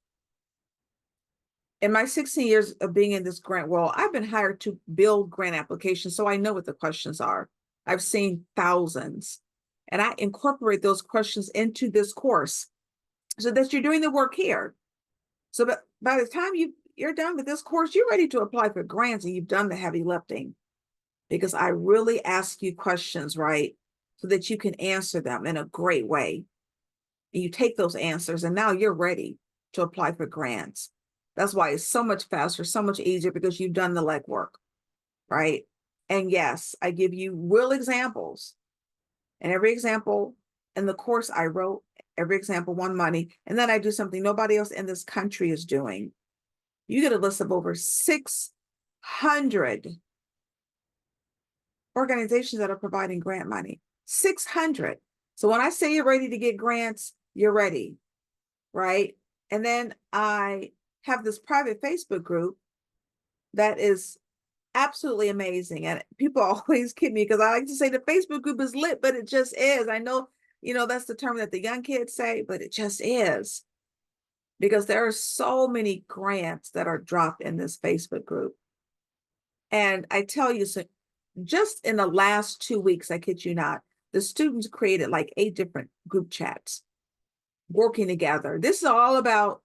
In my 16 years of being in this grant world, I've been hired to build grant applications, so I know what the questions are. I've seen thousands, and I incorporate those questions into this course so that you're doing the work here. So by the time you're done with this course, you're ready to apply for grants and you've done the heavy lifting, because I really ask you questions, right? So that you can answer them in a great way. And you take those answers and now you're ready to apply for grants. That's why it's so much faster, so much easier, because you've done the legwork, right? And yes, I give you real examples. And every example in the course I wrote, every example won money. And then I do something nobody else in this country is doing. You get a list of over 600 organizations that are providing grant money. 600. So when I say you're ready to get grants, you're ready, right? And then I have this private Facebook group that is absolutely amazing. And people always kid me because I like to say the Facebook group is lit, but it just is. I know, that's the term that the young kids say, but it just is. Because there are so many grants that are dropped in this Facebook group. And I tell you, so just in the last 2 weeks, I kid you not, the students created like 8 different group chats working together. This is all about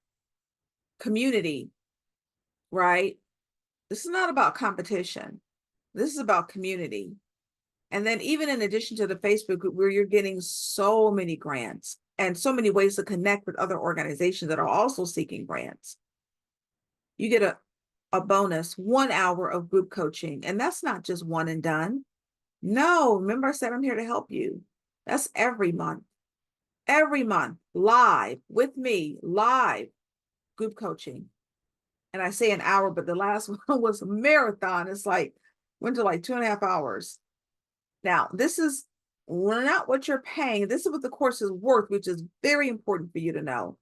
community, right? This is not about competition. This is about community. And then even in addition to the Facebook group, where you're getting so many grants and so many ways to connect with other organizations that are also seeking grants, you get a bonus 1 hour of group coaching. And that's not just one and done. No, remember I said I'm here to help you. That's every month, live with me, live group coaching. And I say an hour, but the last one was a marathon. It's like, went to like 2.5 hours. Now, this is not what you're paying. This is what the course is worth, which is very important for you to know.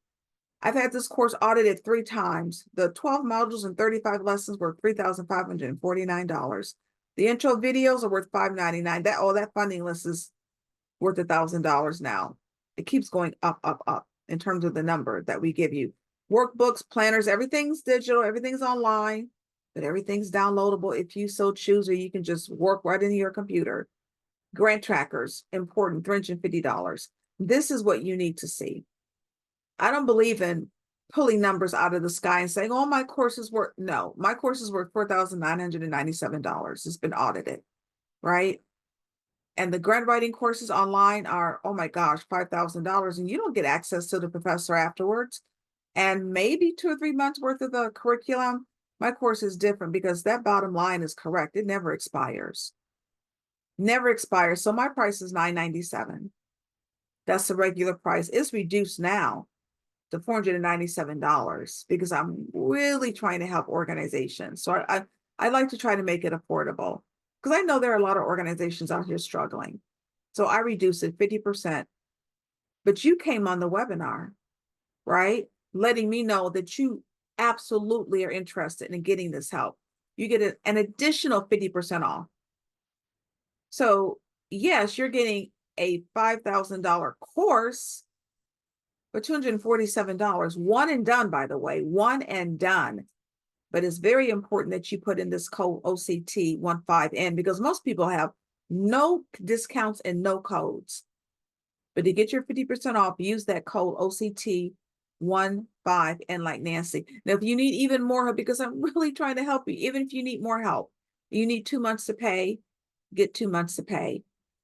I've had this course audited 3 times. The 12 modules and 35 lessons were $3,549. The intro videos are worth $599. That funding list is worth $1,000 now. It keeps going up, up, up in terms of the number that we give you. Workbooks, planners, everything's digital, everything's online, but everything's downloadable if you so choose, or you can just work right into your computer. Grant trackers, important, $350. This is what you need to see. I don't believe in pulling numbers out of the sky and saying, oh, my course is worth, no, my course is worth $4,997. It's been audited, right? And the grant writing courses online are, oh my gosh, $5,000, and you don't get access to the professor afterwards. And maybe 2 or 3 months worth of the curriculum. My course is different because that bottom line is correct. It never expires. Never expires. So my price is $997. That's the regular price. It's reduced now to $497 because I'm really trying to help organizations. So I like to try to make it affordable, because I know there are a lot of organizations out here struggling. So I reduce it 50%. But you came on the webinar, right? Letting me know that you absolutely are interested in getting this help. You get an additional 50% off. So yes, you're getting a $5,000 course for $247. One and done, by the way, one and done. But it's very important that you put in this code OCT15N because most people have no discounts and no codes. But to get your 50% off, use that code OCT15N like Nancy. Now, if you need even more help, because I'm really trying to help you, even if you need more help, you need 2 months to pay, get 2 months to pay.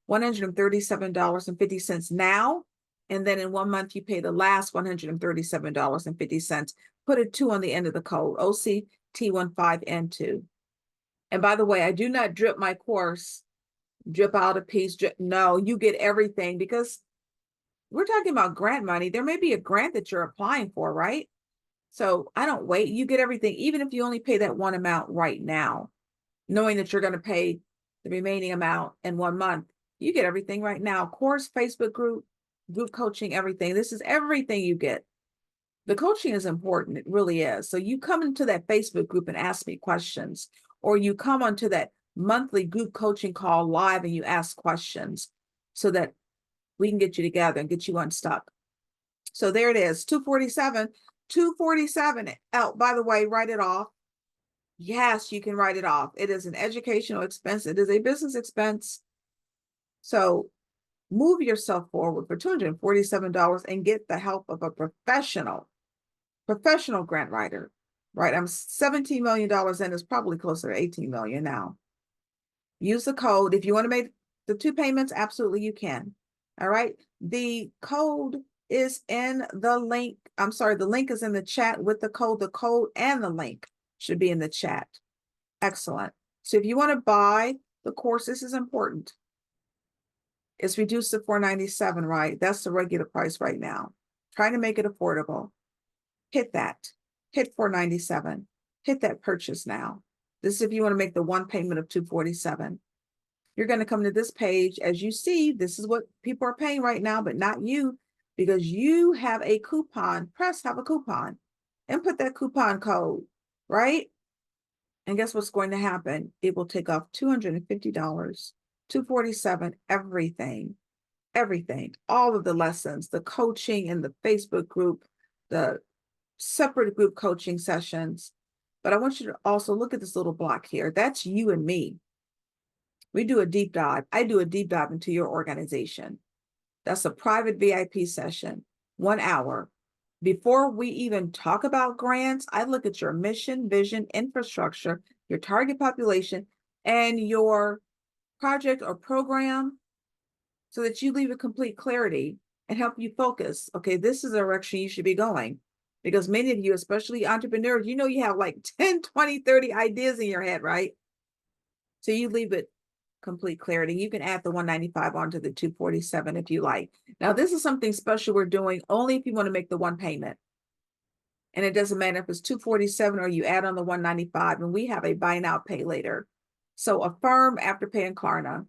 $137.50 now. And then in 1 month, you pay the last $137.50. Put a 2 on the end of the code, OCT15N2. And by the way, I do not drip my course, drip out a piece. No, you get everything because we're talking about grant money. There may be a grant that you're applying for, right? So I don't wait. You get everything, even if you only pay that one amount right now, knowing that you're going to pay the remaining amount in 1 month. You get everything right now. Course, Facebook group coaching, everything. This is everything you get. The coaching is important. It really is. So you come into that Facebook group and ask me questions, or you come onto that monthly group coaching call live and you ask questions so that we can get you together and get you unstuck. So there it is, $247. Oh, by the way, write it off. Yes, you can write it off. It is an educational expense. It is a business expense. So move yourself forward for $247 and get the help of a professional grant writer, right? I'm $17 million in, it's probably closer to 18 million now. Use the code. If you want to make the 2 payments, absolutely you can. All right. The code is in the link. I'm sorry, the link is in the chat with the code. The code and the link should be in the chat. Excellent. So if you want to buy the course, this is important. It's reduced to $497, right? That's the regular price right now. Trying to make it affordable. Hit that. Hit $497. Hit that purchase now. This is if you want to make the one payment of $247. You're going to come to this page. As you see, this is what people are paying right now, but not you, because you have a coupon. Press have a coupon. Input that coupon code, right? And guess what's going to happen? It will take off $250, $247, everything, all of the lessons, the coaching in the Facebook group, the separate group coaching sessions. But I want you to also look at this little block here. That's you and me. We do a deep dive. I do a deep dive into your organization. That's a private VIP session, 1 hour. Before we even talk about grants, I look at your mission, vision, infrastructure, your target population, and your project or program so that you leave with complete clarity and help you focus. Okay, this is the direction you should be going. Because many of you, especially entrepreneurs, you know you have like 10, 20, 30 ideas in your head, right? So you leave it complete clarity. You can add the 195 onto the 247 if you like. Now, this is something special we're doing only if you want to make the one payment. And it doesn't matter if it's 247 or you add on the 195, and we have a buy now, pay later. So Affirm after paying Klarna.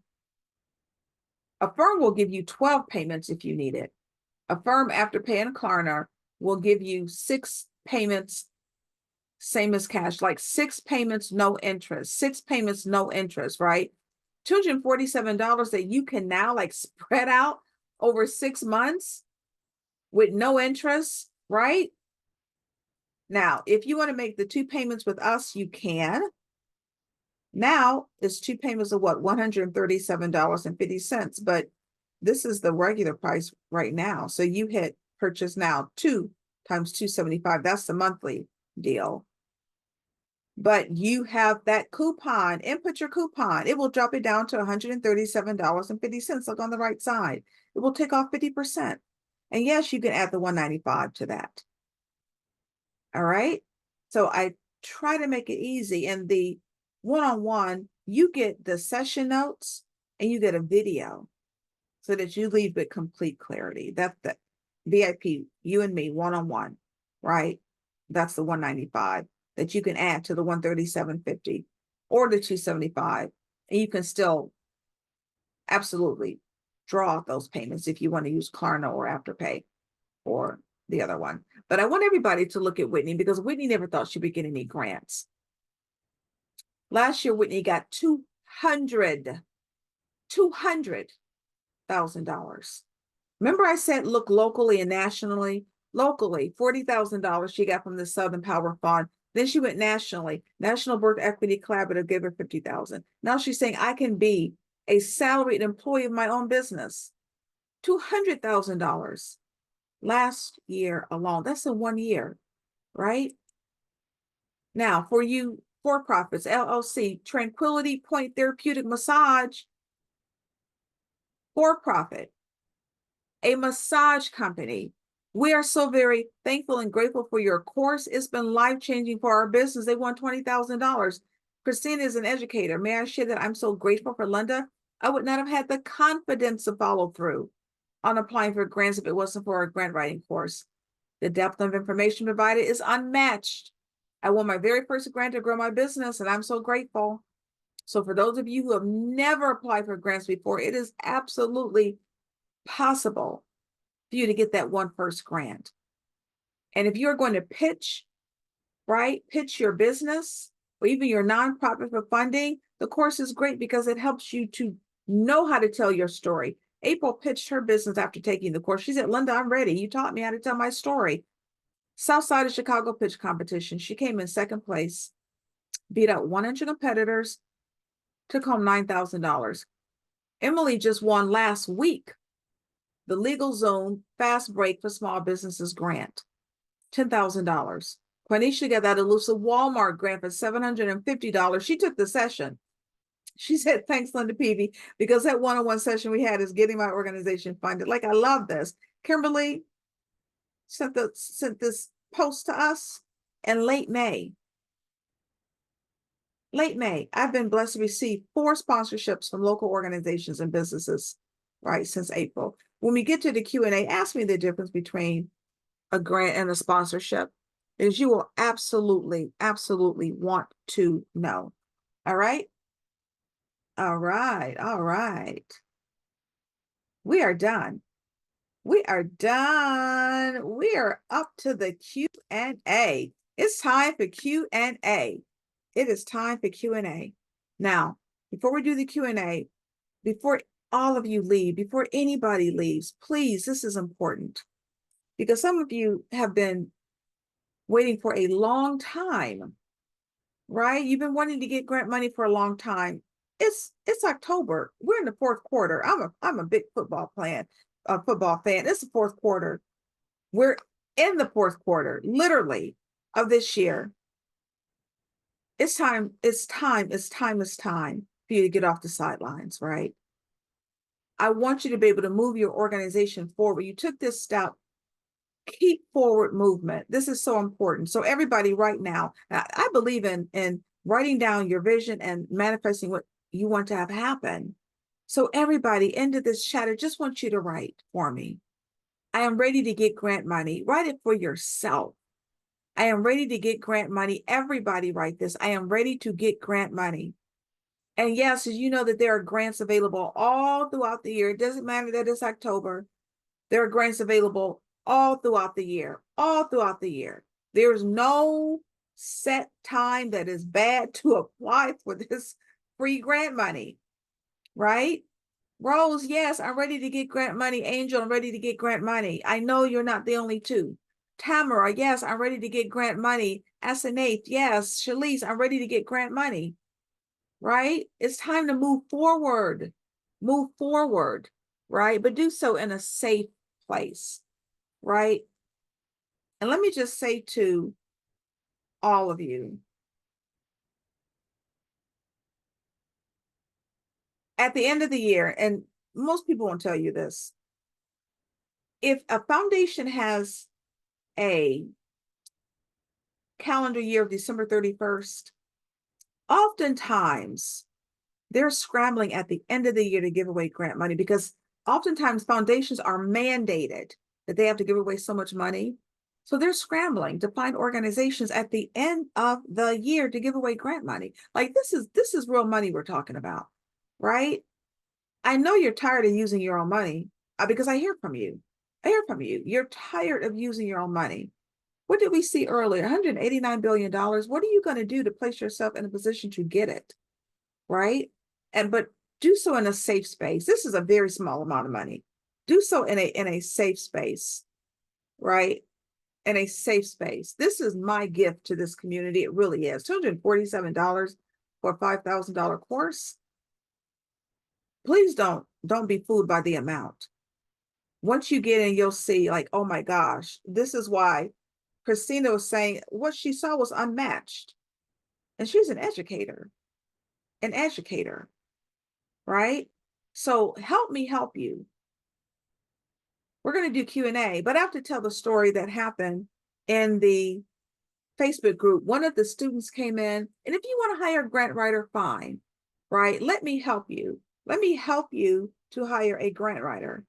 Affirm will give you 12 payments if you need it. Affirm after paying Klarna will give you 6 payments, same as cash, like 6 payments, no interest, 6 payments, no interest, right? $247 that you can now like spread out over 6 months with no interest, right? Now, if you want to make the 2 payments with us, you can. Now it's 2 payments of what? $137.50, but this is the regular price right now. So you hit purchase now, 2 times 275. That's the monthly deal. But you have that coupon. Input your coupon. It will drop it down to $137.50. Look on the right side. It will take off 50%. And yes, you can add the 195 to that. All right. So I try to make it easy. And the one-on-one, you get the session notes and you get a video so that you leave with complete clarity. That's the VIP, you and me, one-on-one, right? That's the 195 that you can add to the 137.50 or the 275. And you can still absolutely draw out those payments if you want to use Klarna or Afterpay or the other one. But I want everybody to look at Whitney because Whitney never thought she'd be getting any grants. Last year, Whitney got 200 $200,000. Remember I said look locally and nationally? Locally, $40,000 she got from the Southern Power Fund. Then she went nationally. National Birth Equity Collaborative gave her $50,000. Now she's saying I can be a salaried employee of my own business. $200,000 last year alone. That's in 1 year, right? Now, for you for-profits, LLC, Tranquility Point Therapeutic Massage, for-profit, a massage company. We are so very thankful and grateful for your course. It's been life-changing for our business. They won $20,000. Christina is an educator. May I share that I'm so grateful for Linda? I would not have had the confidence to follow through on applying for grants if it wasn't for our grant writing course. The depth of information provided is unmatched. I won my very first grant to grow my business, and I'm so grateful. So for those of you who have never applied for grants before, it is absolutely possible for you to get that one first grant. And if you're going to pitch, right, pitch your business or even your nonprofit for funding, the course is great because it helps you to know how to tell your story. April pitched her business after taking the course. She said, Linda, I'm ready. You taught me how to tell my story. South Side of Chicago pitch competition. She came in second place, beat out 100 competitors, took home $9,000. Emily just won last week the Legal Zone Fast Break for Small Businesses grant, $10,000. Quenisha got that elusive Walmart grant for $750. She took the session. She said, thanks, Linda Peavy, because that one-on-one session we had is getting my organization funded. Like, I love this. Kimberly sent this post to us in late May. I've been blessed to receive 4 sponsorships from local organizations and businesses, right, since April. When we get to the Q&A, ask me the difference between a grant and a sponsorship, because you will absolutely, absolutely want to know. All right? All right. All right. We are done. We are done. We are up to the Q&A. It's time for Q&A. It is time for Q&A. Now, before we do the Q&A, before all of you leave, before anybody leaves, please, this is important because some of you have been waiting for a long time, right? You've been wanting to get grant money for a long time. It's October. We're in the fourth quarter. I'm a big football fan. It's the fourth quarter. We're in the fourth quarter, literally, of this year. It's time for you to get off the sidelines, right? I want you to be able to move your organization forward. You took this step, keep forward movement. This is so important. So everybody right now, I believe in writing down your vision and manifesting what you want to have happen. So everybody into this chat, I just want you to write for me. I am ready to get grant money. Write it for yourself. I am ready to get grant money. Everybody write this. I am ready to get grant money. And yes, as you know that there are grants available all throughout the year. It doesn't matter that it's October. There are grants available all throughout the year, all throughout the year. There's no set time that is bad to apply for this free grant money, right? Rose, yes, I'm ready to get grant money. Angel, I'm ready to get grant money. I know you're not the only two. Tamara, yes, I'm ready to get grant money. Asenath, yes. Shalise, I'm ready to get grant money, right? It's time to move forward, right? But do so in a safe place, right? And let me just say to all of you, at the end of the year, and most people won't tell you this, if a foundation has a calendar year of December 31st, oftentimes they're scrambling at the end of the year to give away grant money because oftentimes foundations are mandated that they have to give away so much money. So they're scrambling to find organizations at the end of the year to give away grant money. Like this is real money we're talking about, right? I know you're tired of using your own money because I hear from you. You're tired of using your own money. What did we see earlier? $189 billion. What are you going to do to place yourself in a position to get it? Right? But do so in a safe space. This is a very small amount of money. Do so in a safe space, right? In a safe space. This is my gift to this community. It really is. $247 for a $5,000 course. Please don't be fooled by the amount. Once you get in, you'll see like, oh my gosh, this is why Christina was saying what she saw was unmatched. And she's an educator, right? So help me help you. We're going to do Q&A, but I have to tell the story that happened in the Facebook group. One of the students came in, and if you want to hire a grant writer, fine, right? Let me help you. Let me help you to hire a grant writer.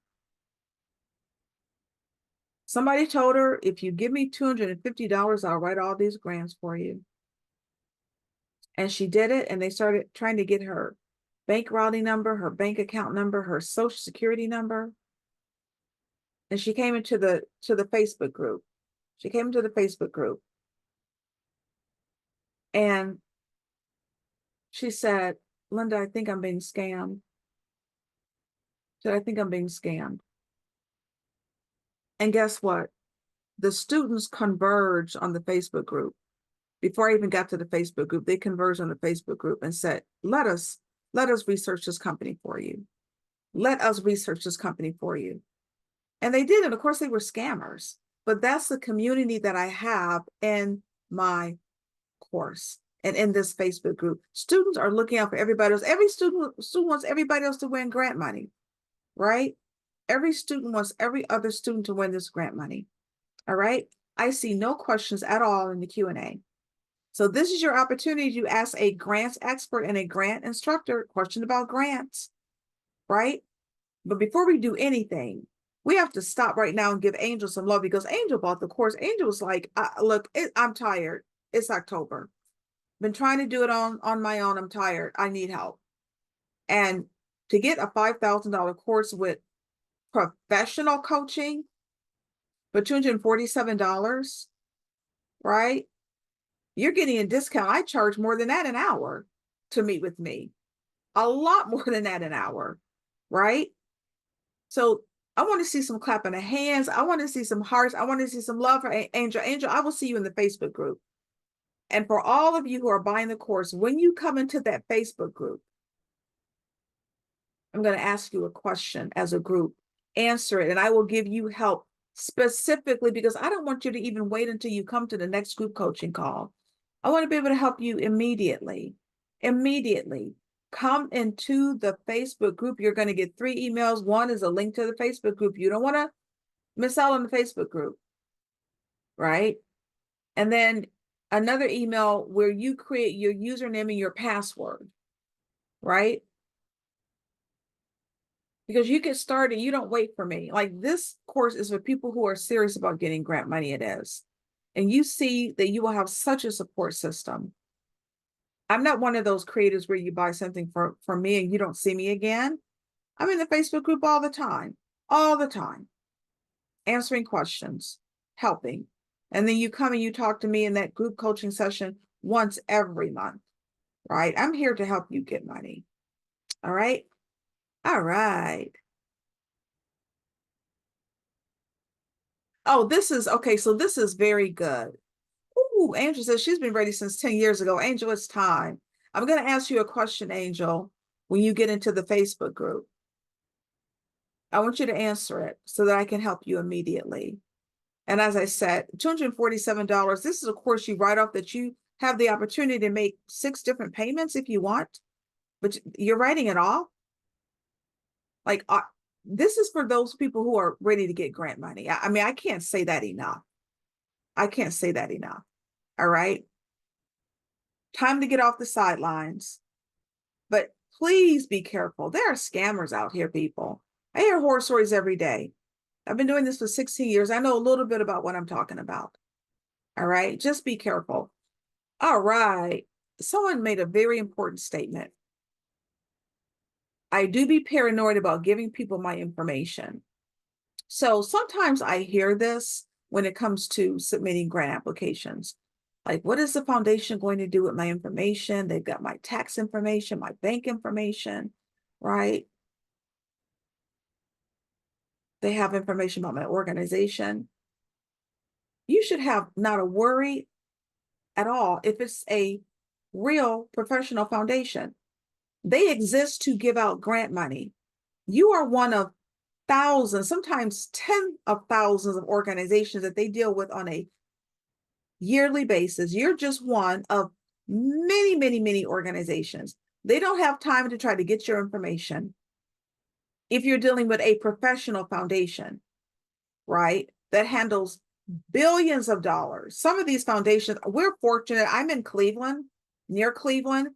Somebody told her, if you give me $250, I'll write all these grants for you. And she did it, and they started trying to get her bank routing number, her bank account number, her social security number. And she came into the Facebook group. She came into the Facebook group. And she said, Linda, I think I'm being scammed. She said, I think I'm being scammed. And guess what? The students converged on the Facebook group. Before I even got to the Facebook group, they converged on the Facebook group and said, let us research this company for you. Let us research this company for you. And they did. And of course, they were scammers. But that's the community that I have in my course and in this Facebook group. Students are looking out for everybody else. Every student wants everybody else to win grant money, right? Every student wants every other student to win this grant money. All right. I see no questions at all in the Q&A. So this is your opportunity to ask a grants expert and a grant instructor a question about grants, right? But before we do anything, we have to stop right now and give Angel some love, because Angel bought the course. Angel was like, look, I'm tired. It's October. Been trying to do it on my own. I'm tired. I need help. And to get a $5,000 course with professional coaching for $247, right? You're getting a discount. I charge more than that an hour to meet with me. A lot more than that an hour, right? So I want to see some clapping of hands. I want to see some hearts. I want to see some love for Angel. Angel, I will see you in the Facebook group. And for all of you who are buying the course, when you come into that Facebook group, I'm going to ask you a question as a group. Answer it, and I will give you help specifically, because I don't want you to even wait until you come to the next group coaching call. I want to be able to help you immediately. Immediately. Come into the Facebook group. You're going to get 3 emails. One is a link to the Facebook group. You don't want to miss out on the Facebook group, right? And then another email where you create your username and your password, right? Because you get started, you don't wait for me. Like, this course is for people who are serious about getting grant money. It is. And you see that you will have such a support system. I'm not one of those creators where you buy something from me and you don't see me again. I'm in the Facebook group all the time, answering questions, helping. And then you come and you talk to me in that group coaching session once every month, right? I'm here to help you get money. All right. All right. Oh, this is okay. So this is very good. Ooh, Angel says she's been ready since 10 years ago. Angel, it's time. I'm going to ask you a question, Angel, when you get into the Facebook group. I want you to answer it so that I can help you immediately. And as I said, $247, this is a course you write off that you have the opportunity to make 6 different payments if you want, but you're writing it off. Like, this is for those people who are ready to get grant money. I mean, I can't say that enough. I can't say that enough. All right. Time to get off the sidelines. But please be careful. There are scammers out here, people. I hear horror stories every day. I've been doing this for 16 years. I know a little bit about what I'm talking about. All right. Just be careful. All right. Someone made a very important statement. I do be paranoid about giving people my information. So sometimes I hear this when it comes to submitting grant applications. Like, what is the foundation going to do with my information? They've got my tax information, my bank information, right? They have information about my organization. You should have not a worry at all if it's a real professional foundation. They exist to give out grant money. You are one of thousands, sometimes tens of thousands of organizations that they deal with on a yearly basis. You're just one of many, many, many organizations. They don't have time to try to get your information. If you're dealing with a professional foundation, right, that handles billions of dollars. Some of these foundations, we're fortunate. I'm in Cleveland, near Cleveland.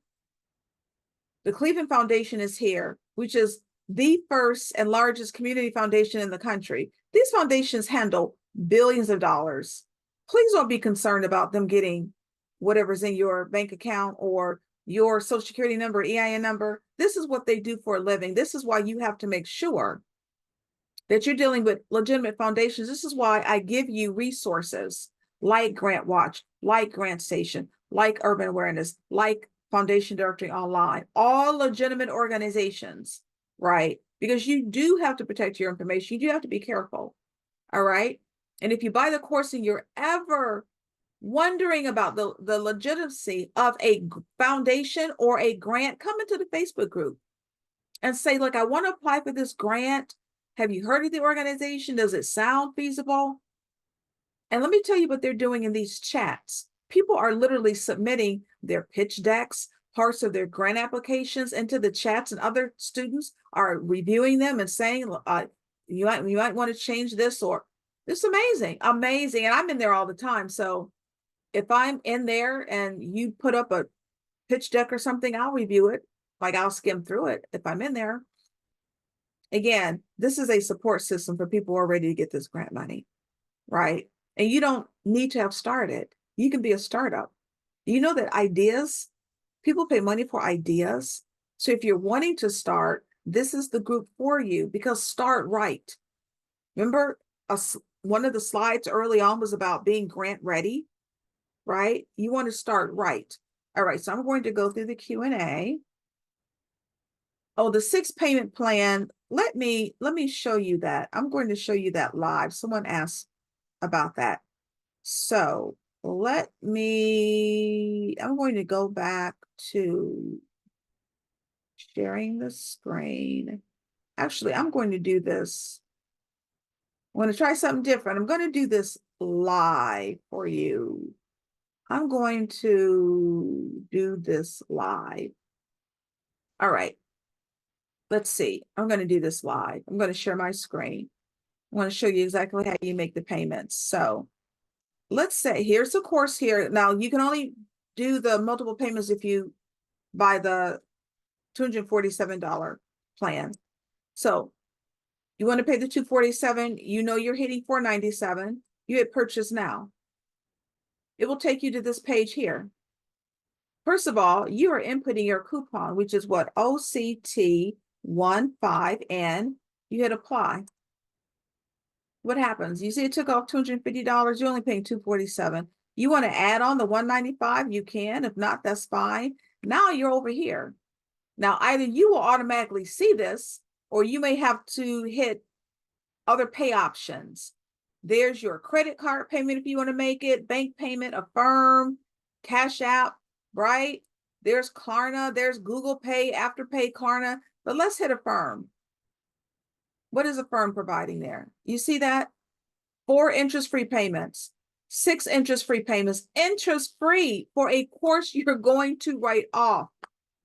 The Cleveland Foundation is here, which is the first and largest community foundation in the country. These foundations handle billions of dollars. Please don't be concerned about them getting whatever's in your bank account or your social security number, EIN number. This is what they do for a living. This is why you have to make sure that you're dealing with legitimate foundations. This is why I give you resources like Grant Watch, like Grant Station, like Urban Awareness, like Foundation Directory Online, all legitimate organizations, right? Because you do have to protect your information. You do have to be careful, all right? And if you buy the course and you're ever wondering about the legitimacy of a foundation or a grant, come into the Facebook group and say, look, I want to apply for this grant. Have you heard of the organization? Does it sound feasible? And let me tell you what they're doing in these chats. People are literally submitting their pitch decks, parts of their grant applications into the chats, and other students are reviewing them and saying, you might want to change this, or it's amazing, amazing. And I'm in there all the time. So if I'm in there and you put up a pitch deck or something, I'll review it. Like I'll skim through it if I'm in there. Again, this is a support system for people who are ready to get this grant money, right? And you don't need to have started. You can be a startup. You know that ideas, people pay money for ideas. So if you're wanting to start, this is the group for you, because start right. Remember, one of the slides early on was about being grant ready, right? You want to start right. All right, so I'm going to go through the Q&A. Oh, the 6 payment plan. Let me show you that. I'm going to show you that live. Someone asked about that. So I'm going to go back to sharing the screen. Actually, I'm going to do this. I'm going to try something different. I'm going to do this live for you. I'm going to do this live. All right. Let's see. I'm going to do this live. I'm going to share my screen. I want to show you exactly how you make the payments. So let's say here's the course here. Now you can only do the multiple payments if you buy the $247 plan. So you want to pay the $247, you know you're hitting $497. You hit purchase now. It will take you to this page here. First of all, you are inputting your coupon, which is what? OCT15N. You hit apply. What happens? You see it took off $250. You're only paying $247. You want to add on the $195? You can. If not, that's fine. Now you're over here. Now, either you will automatically see this, or you may have to hit other pay options. There's your credit card payment if you want to make it, bank payment, Affirm, Cash App, right? There's Klarna, there's Google Pay, Afterpay, Klarna, but let's hit Affirm. What is Affirm providing there? You see that? 4 interest-free payments, 6 interest-free payments, interest-free for a course you're going to write off,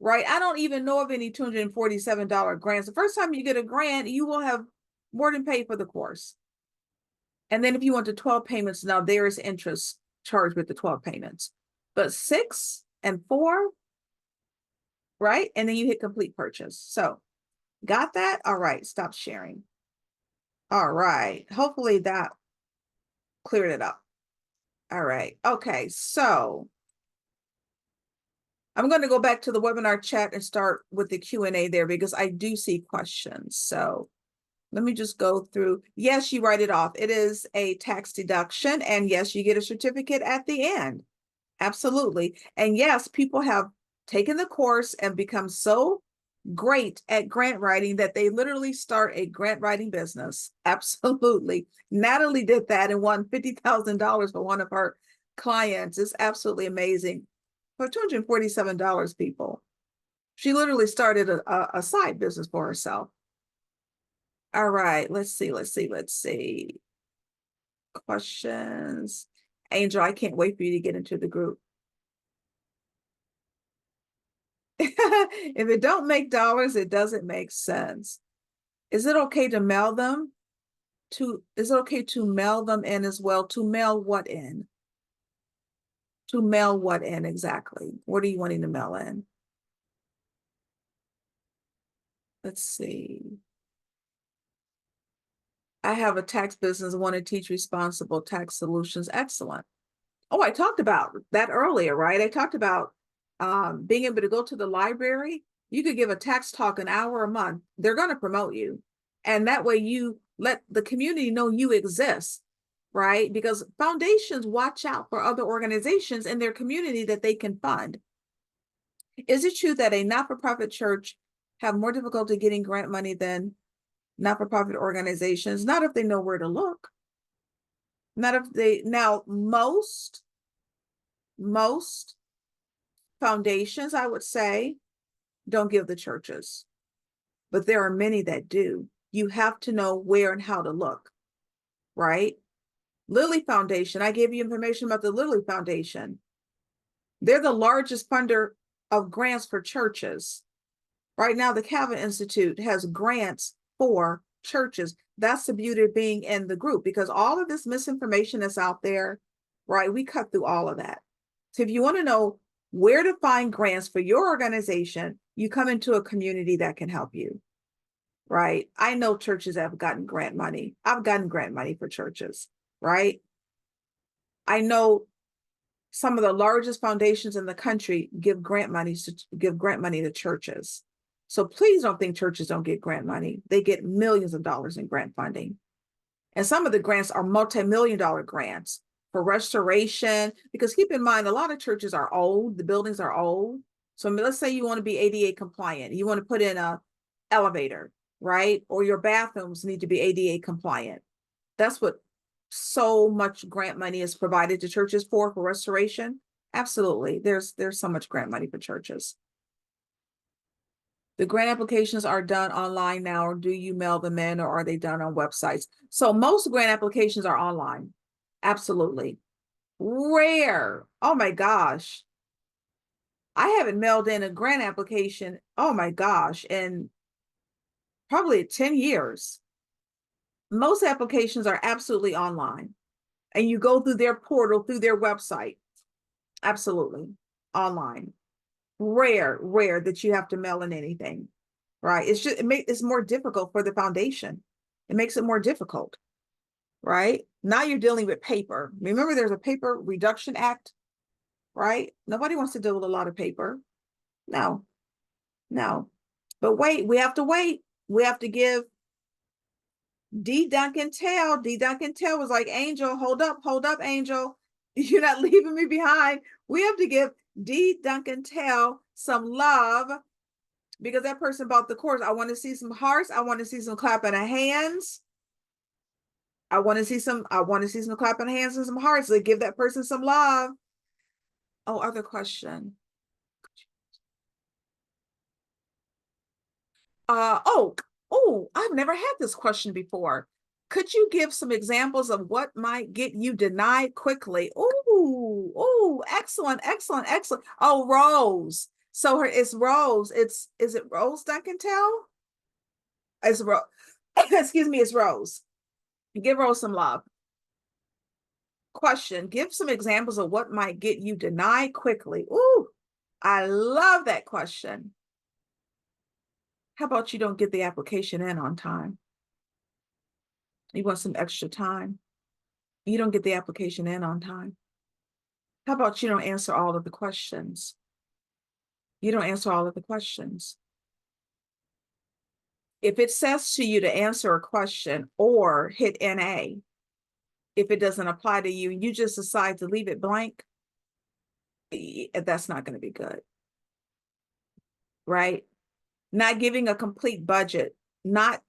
right? I don't even know of any $247 grants. The first time you get a grant, you will have more than paid for the course. And then if you want the 12 payments, now there is interest charged with the 12 payments. But 6 and 4, right? And then you hit complete purchase. So got that? All right, stop sharing. All right, hopefully that cleared it up. All right, okay, so I'm going to go back to the webinar chat and start with the Q&A there, because I do see questions. So let me just go through. Yes, you write it off. It is a tax deduction. And yes, you get a certificate at the end. Absolutely. And yes, people have taken the course and become so great at grant writing that they literally start a grant writing business. Absolutely. Natalie did that and won $50,000 for one of her clients. It's absolutely amazing. For $247, people. She literally started a side business for herself. All right, let's see. Questions. Angel, I can't wait for you to get into the group. If it don't make dollars, it doesn't make sense. Is it okay to mail them? Is it okay to mail them in as well? To mail what in? To mail what in exactly? What are you wanting to mail in? Let's see. I have a tax business, want to teach responsible tax solutions. Excellent. Oh, I talked about that earlier, right? I talked about being able to go to the library. You could give a tax talk an hour a month. They're going to promote you. And that way you let the community know you exist, right? Because foundations watch out for other organizations in their community that they can fund. Is it true that a not-for-profit church have more difficulty getting grant money than not-for-profit organizations? Not if they know where to look. Not if they, now most foundations, I would say, don't give the churches, but there are many that do. You have to know where and how to look, right? Lilly Foundation, I gave you information about the Lilly Foundation. They're the largest funder of grants for churches. Right now, the Calvin Institute has grants for churches. That's the beauty of being in the group, because all of this misinformation that's out there, right? We cut through all of that. So if you want to know where to find grants for your organization, you come into a community that can help you, right? I know churches have gotten grant money. I've gotten grant money for churches, right? I know some of the largest foundations in the country give grant money to churches. So please don't think churches don't get grant money. They get millions of dollars in grant funding. And some of the grants are multi-million-dollar grants for restoration, because keep in mind, a lot of churches are old, the buildings are old. So let's say you want to be ADA compliant, you want to put in a elevator, right? Or your bathrooms need to be ADA compliant. That's what so much grant money is provided to churches for restoration. Absolutely. There's so much grant money for churches. The grant applications are done online now, or do you mail them in, or are they done on websites? So most grant applications are online. Absolutely. Rare. Oh my gosh. I haven't mailed in a grant application, oh my gosh, in probably 10 years. Most applications are absolutely online, and you go through their portal, through their website. Absolutely. Online. Rare that you have to mail in anything, right? It's more difficult for the foundation. It makes it more difficult, right? Now you're dealing with paper. Remember, there's a Paper Reduction Act, right? Nobody wants to deal with a lot of paper. No. But wait, we have to wait. We have to give D. Duncan Tail. D. Duncan Tail was like, Angel, hold up, Angel. You're not leaving me behind. We have to give D. Duncan Tail some love, because that person bought the course. I want to see some hearts. I want to see some clapping of hands. I want to see some clapping of hands and some hearts. So give that person some love. Oh, other question. I've never had this question before. Could you give some examples of what might get you denied quickly? Excellent. Oh, Rose. So it's Rose. Is it Rose Duncan Tell? It's Rose. Excuse me, it's Rose. Give Rose some love. Question. Give some examples of what might get you denied quickly. Ooh, I love that question. How about you don't get the application in on time? You want some extra time? You don't get the application in on time. How about you don't answer all of the questions? You don't answer all of the questions. If it says to you to answer a question or hit NA, if it doesn't apply to you and you just decide to leave it blank, that's not going to be good, right? not giving a complete budget, not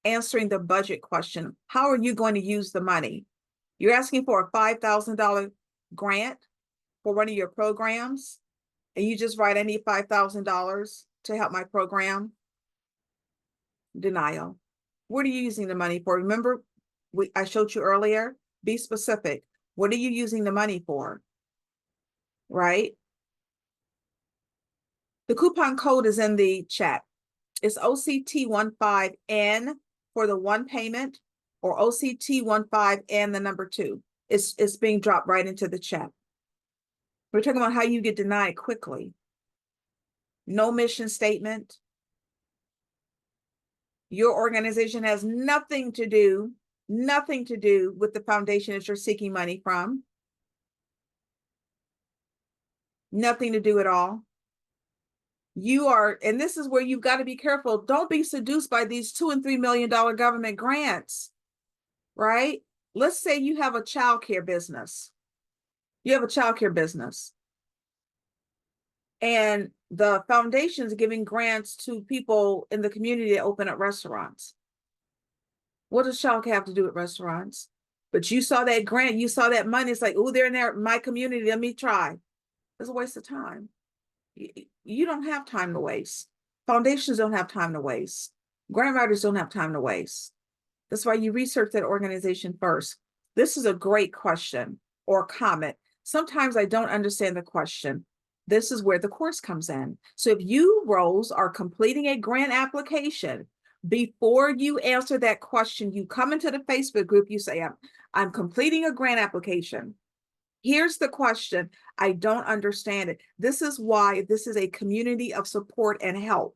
answering the budget question. How are you going to use the money? You're asking for a $5,000 grant for one of your programs, and you just write, I need $5,000 to help my program. Denial. What are you using the money for? Remember, I showed you earlier, be specific. What are you using the money for? Right? The coupon code is in the chat. It's OCT15N for the one payment, or OCT15 and the number 2. It's being dropped right into the chat. We're talking about how you get denied quickly. No mission statement. Your organization has nothing to do with the foundation that you're seeking money from. Nothing to do at all. You are, and this is where you've got to be careful. Don't be seduced by these $2 and $3 million government grants, right? Let's say you have a childcare business. You have a childcare business, and the foundation's giving grants to people in the community that open up restaurants. What does childcare have to do with restaurants? But you saw that grant, you saw that money. It's like, oh, they're in there, my community, let me try. It's a waste of time. You don't have time to waste. Foundations don't have time to waste. Grant writers don't have time to waste. That's why you research that organization first. This is a great question or comment. Sometimes I don't understand the question. This is where the course comes in. So if you, Rose, are completing a grant application, before you answer that question, you come into the Facebook group, you say, I'm completing a grant application. Here's the question. I don't understand it. This is why this is a community of support and help,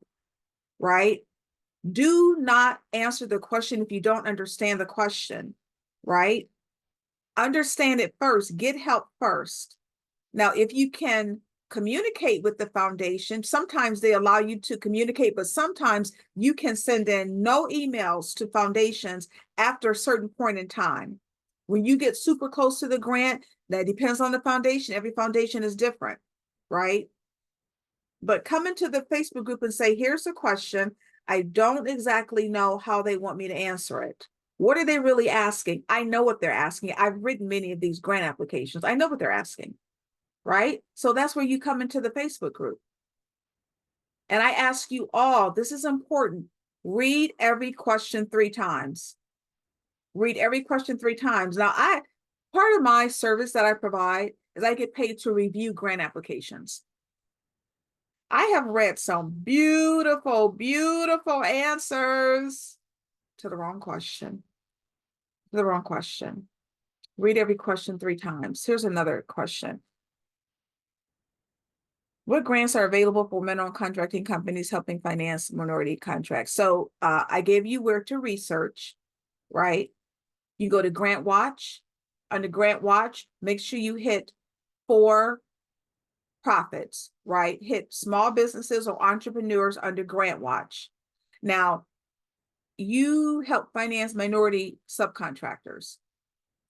right? Do not answer the question if you don't understand the question, right? Understand it first. Get help first. Now, if you can communicate with the foundation, sometimes they allow you to communicate, but sometimes you can send in no emails to foundations after a certain point in time. When you get super close to the grant, that depends on the foundation. Every foundation is different, right? But come into the Facebook group and say, here's the question. I don't exactly know how they want me to answer it. What are they really asking? I know what they're asking. I've written many of these grant applications. I know what they're asking, right? So that's where you come into the Facebook group. And I ask you all, this is important, read every question 3 times. Read every question 3 times. Now, part of my service that I provide is I get paid to review grant applications. I have read some beautiful, beautiful answers to the wrong question. To the wrong question. Read every question 3 times. Here's another question. What grants are available for mineral contracting companies helping finance minority contracts? So I gave you where to research, right? You go to Grant Watch. Under Grant Watch, make sure you hit for profits, right? Hit small businesses or entrepreneurs under Grant Watch. Now, you help finance minority subcontractors.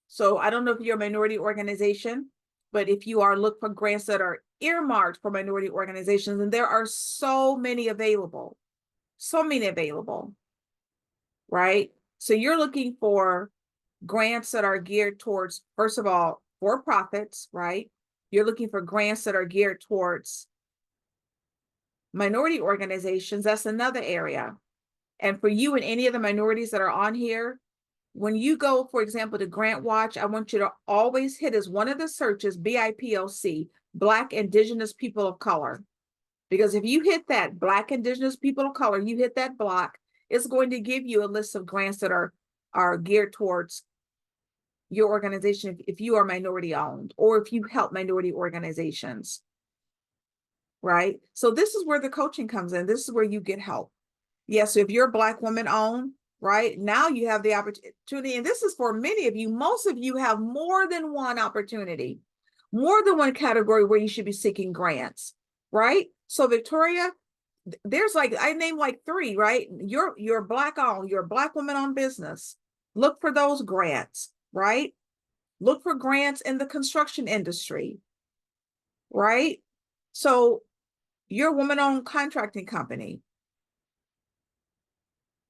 So I don't know if you're a minority organization, but if you are, look for grants that are earmarked for minority organizations, and there are so many available, right? So you're looking for grants that are geared towards, first of all, for profits, right? You're looking for grants that are geared towards minority organizations. That's another area. And for you and any of the minorities that are on here, when you go, for example, to Grant Watch, I want you to always hit as one of the searches, BIPOC, Black Indigenous People of Color. Because if you hit that, Black Indigenous People of Color, you hit that block, it's going to give you a list of grants that are geared towards your organization if you are minority owned or if you help minority organizations, right? So this is where the coaching comes in. This is where you get help. Yes, so if you're a Black woman owned, right, now you have the opportunity, and this is for many of you, most of you have more than one opportunity, more than one category where you should be seeking grants, right? So Victoria, there's like, I named like 3, right? You're Black owned, you're a Black woman owned business. Look for those grants, right? Look for grants in the construction industry, right? So you're a woman-owned contracting company.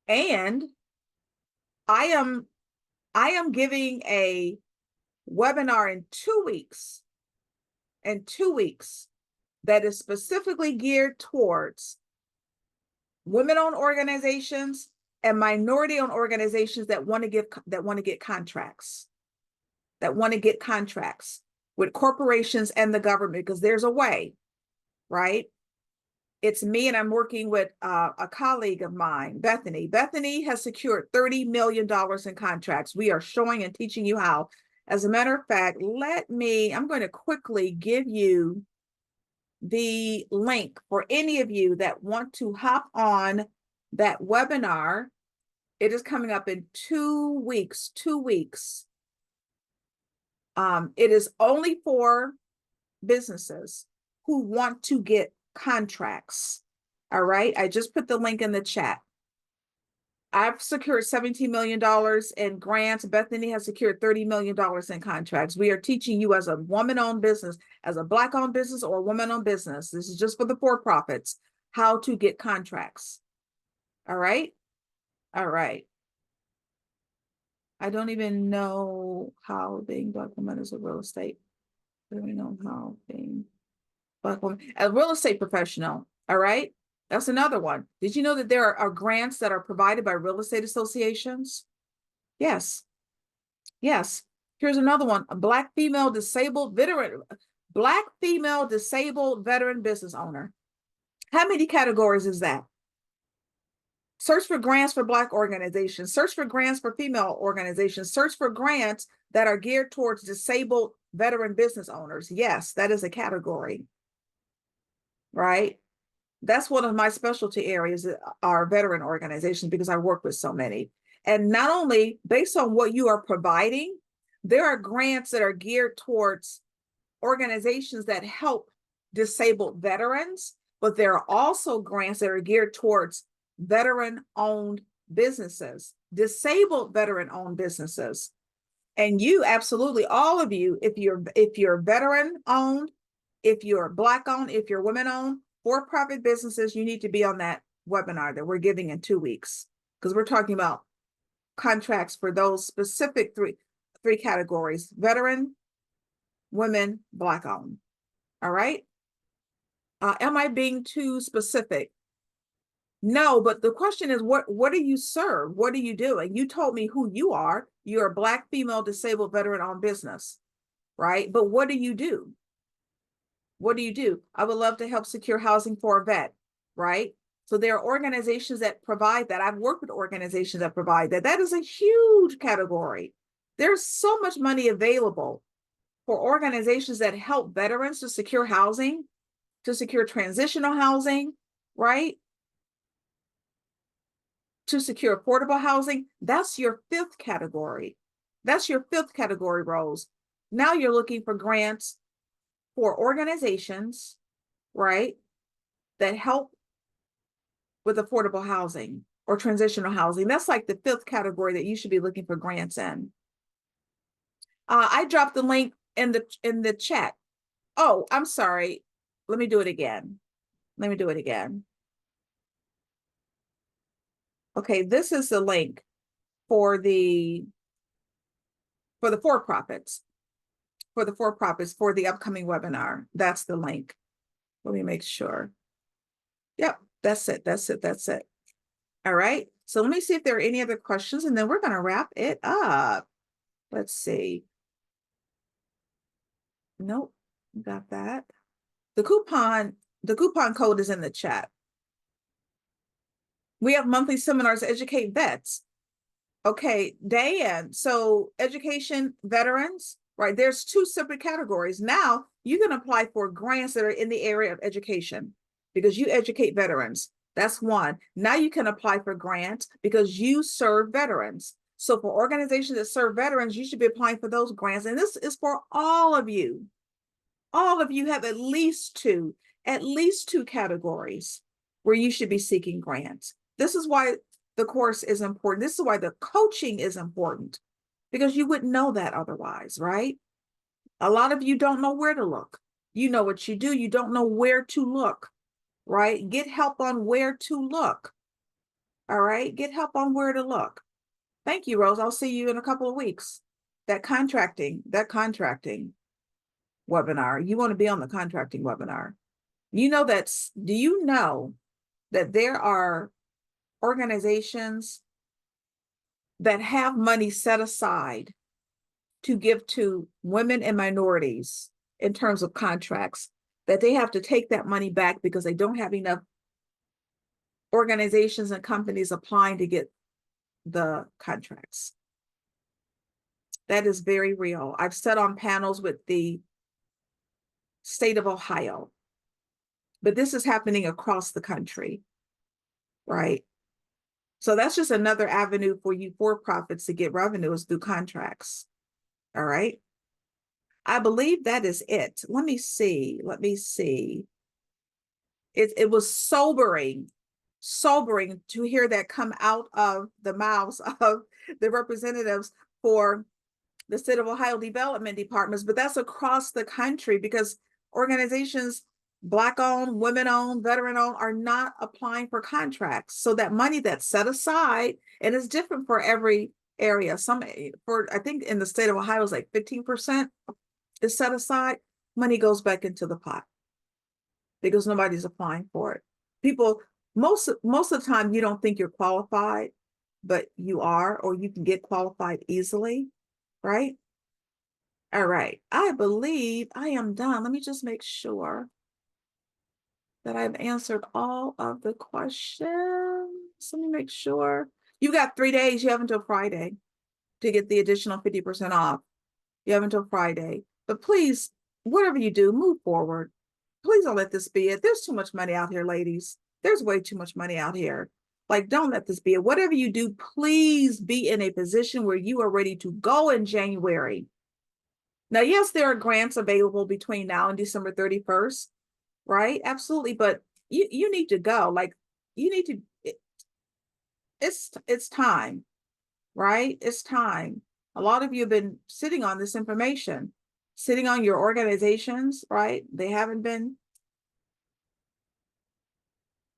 And I am giving a webinar in 2 weeks, that is specifically geared towards women-owned organizations and minority-owned organizations that want to get contracts, with corporations and the government, because there's a way, right? It's me, and I'm working with a colleague of mine, Bethany. Bethany has secured $30 million in contracts. We are showing and teaching you how. As a matter of fact, I'm going to quickly give you the link for any of you that want to hop on that webinar. It is coming up in 2 weeks, 2 weeks. It is only for businesses who want to get contracts. All right. I just put the link in the chat. I've secured $17 million in grants. Bethany has secured $30 million in contracts. We are teaching you, as a woman-owned business, as a Black-owned business or a woman-owned business, this is just for the for-profits, how to get contracts. All right. All right. I don't even know how being Black woman is a real estate. I don't even know how being Black woman, a real estate professional. All right. That's another one. Did you know that there are grants that are provided by real estate associations? Yes. Yes. Here's another one. A Black female disabled veteran business owner. How many categories is that? Search for grants for Black organizations. Search for grants for female organizations. Search for grants that are geared towards disabled veteran business owners. Yes, that is a category, right? That's one of my specialty areas, are veteran organizations, because I work with so many. And not only based on what you are providing, there are grants that are geared towards organizations that help disabled veterans, but there are also grants that are geared towards veteran-owned businesses, disabled veteran-owned businesses. And you, absolutely, all of you, if you're veteran-owned, if you're Black-owned, if you're women-owned, for-profit businesses, you need to be on that webinar that we're giving in 2 weeks, because we're talking about contracts for those specific three categories: veteran, women, Black-owned. All right. Am I being too specific? No, but the question is, what do you serve? What are you doing? You told me who you are. You're a Black female disabled veteran-owned business, right? But what do you do? What do you do? I would love to help secure housing for a vet, right? So there are organizations that provide that. I've worked with organizations that provide that. That is a huge category. There's so much money available for organizations that help veterans to secure housing, to secure transitional housing, right? To secure affordable housing. That's your fifth category. That's your fifth category, Rose. Now you're looking for grants for organizations, right, that help with affordable housing or transitional housing. That's like the fifth category that you should be looking for grants in. I dropped the link in the chat. Oh, I'm sorry. Let me do it again. Okay, this is the link for the for-profits, for the upcoming webinar. That's the link. Let me make sure. Yep, that's it. All right. So let me see if there are any other questions, and then we're going to wrap it up. Let's see. Nope, got that. The coupon code is in the chat. We have monthly seminars to educate vets. Okay, Dan, so education veterans, right? There's two separate categories. Now you can apply for grants that are in the area of education because you educate veterans. That's one. Now you can apply for grants because you serve veterans. So for organizations that serve veterans, you should be applying for those grants. And this is for all of you. All of you have at least two categories where you should be seeking grants. This is why the course is important. This is why the coaching is important, because you wouldn't know that otherwise, right? A lot of you don't know where to look. You know what you do. You don't know where to look, right? Get help on where to look. All right. Get help on where to look. Thank you, Rose. I'll see you in a couple of weeks. That contracting webinar. You want to be on the contracting webinar. Do you know that there are organizations that have money set aside to give to women and minorities in terms of contracts, that they have to take that money back because they don't have enough organizations and companies applying to get the contracts? That is very real. I've sat on panels with the state of Ohio, but this is happening across the country, right? So that's just another avenue for you for-profits to get revenue, is through contracts. All right. I believe that is it. Let me see. It was sobering to hear that come out of the mouths of the representatives for the state of Ohio development departments, but that's across the country, because organizations, Black-owned, women-owned, veteran-owned, are not applying for contracts. So that money that's set aside, and it's different for every area. I think in the state of Ohio is like 15% is set aside. Money goes back into the pot because nobody's applying for it. People, most of the time, you don't think you're qualified, but you are, or you can get qualified easily, right? All right. I believe I am done. Let me just make sure that I've answered all of the questions. Let me make sure. You got 3 days. You have until Friday to get the additional 50% off. You have until Friday. But please, whatever you do, move forward. Please don't let this be it. There's too much money out here, ladies. There's way too much money out here. Like, don't let this be it. Whatever you do, please be in a position where you are ready to go in January. Now, yes, there are grants available between now and December 31st, right? Absolutely. But you need to go. Like, you need to, it's time, right? It's time. A lot of you have been sitting on this information, sitting on your organizations, right? They haven't been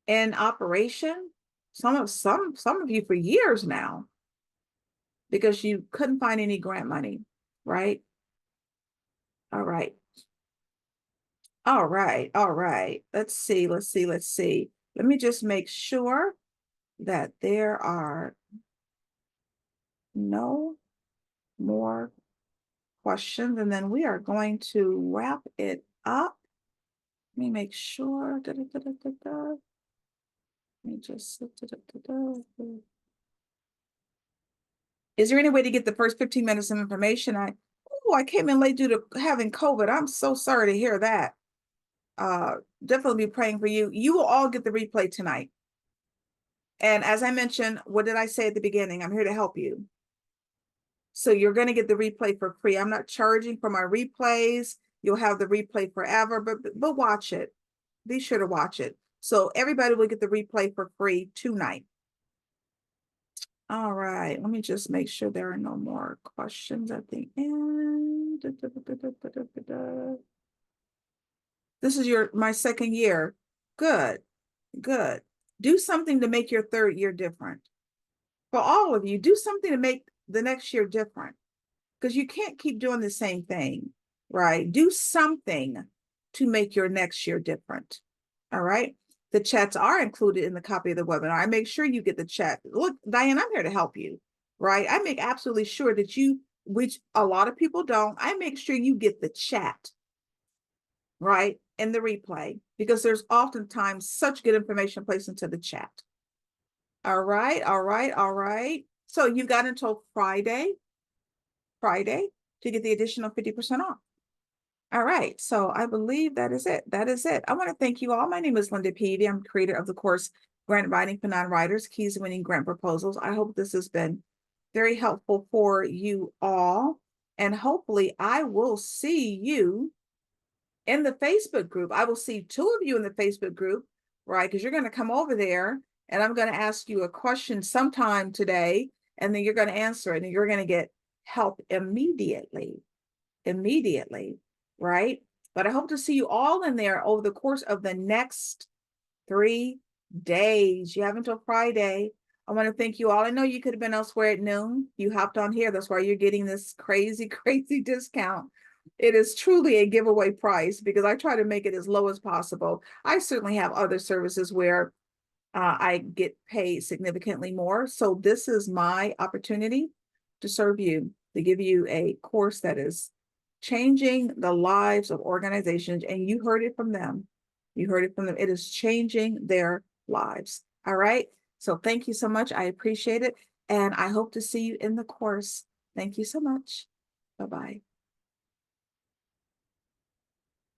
in operation. Some of you for years now, because you couldn't find any grant money, right? All right. All right. All right. Let's see. Let me just make sure that there are no more questions, and then we are going to wrap it up. Let me make sure. Let me just. Is there any way to get the first 15 minutes of information? I came in late due to having COVID. I'm so sorry to hear that. Definitely be praying for you. You will all get the replay tonight. And as I mentioned, what did I say at the beginning? I'm here to help you. So you're going to get the replay for free. I'm not charging for my replays. You'll have the replay forever, but watch it. Be sure to watch it. So everybody will get the replay for free tonight. All right, let me just make sure there are no more questions at the end. This is my second year. Good. Do something to make your third year different. For all of you, do something to make the next year different, because you can't keep doing the same thing, right? Do something to make your next year different. All right. The chats are included in the copy of the webinar. I make sure you get the chat. Look, Diane, I'm here to help you, right? I make absolutely sure that which a lot of people don't, I make sure you get the chat, right? In the replay, because there's oftentimes such good information placed into the chat. All right. So you got until Friday to get the additional 50% off. All right, so I believe that is it. I want to thank you all. My name is Linda Peavy. I'm creator of the course, Grant Writing for Non-Writers, Keys to Winning Grant Proposals. I hope this has been very helpful for you all. And hopefully I will see you in the Facebook group. I will see 2 of you in the Facebook group, right? Because you're going to come over there and I'm going to ask you a question sometime today, and then you're going to answer it, and you're going to get help immediately, right? But I hope to see you all in there over the course of the next 3 days. You have until Friday. I want to thank you all. I know you could have been elsewhere at noon. You hopped on here. That's why you're getting this crazy, crazy discount. It is truly a giveaway price because I try to make it as low as possible. I certainly have other services where I get paid significantly more. So this is my opportunity to serve you, to give you a course that is changing the lives of organizations. And you heard it from them. You heard it from them. It is changing their lives. All right. So thank you so much. I appreciate it. And I hope to see you in the course. Thank you so much. Bye-bye.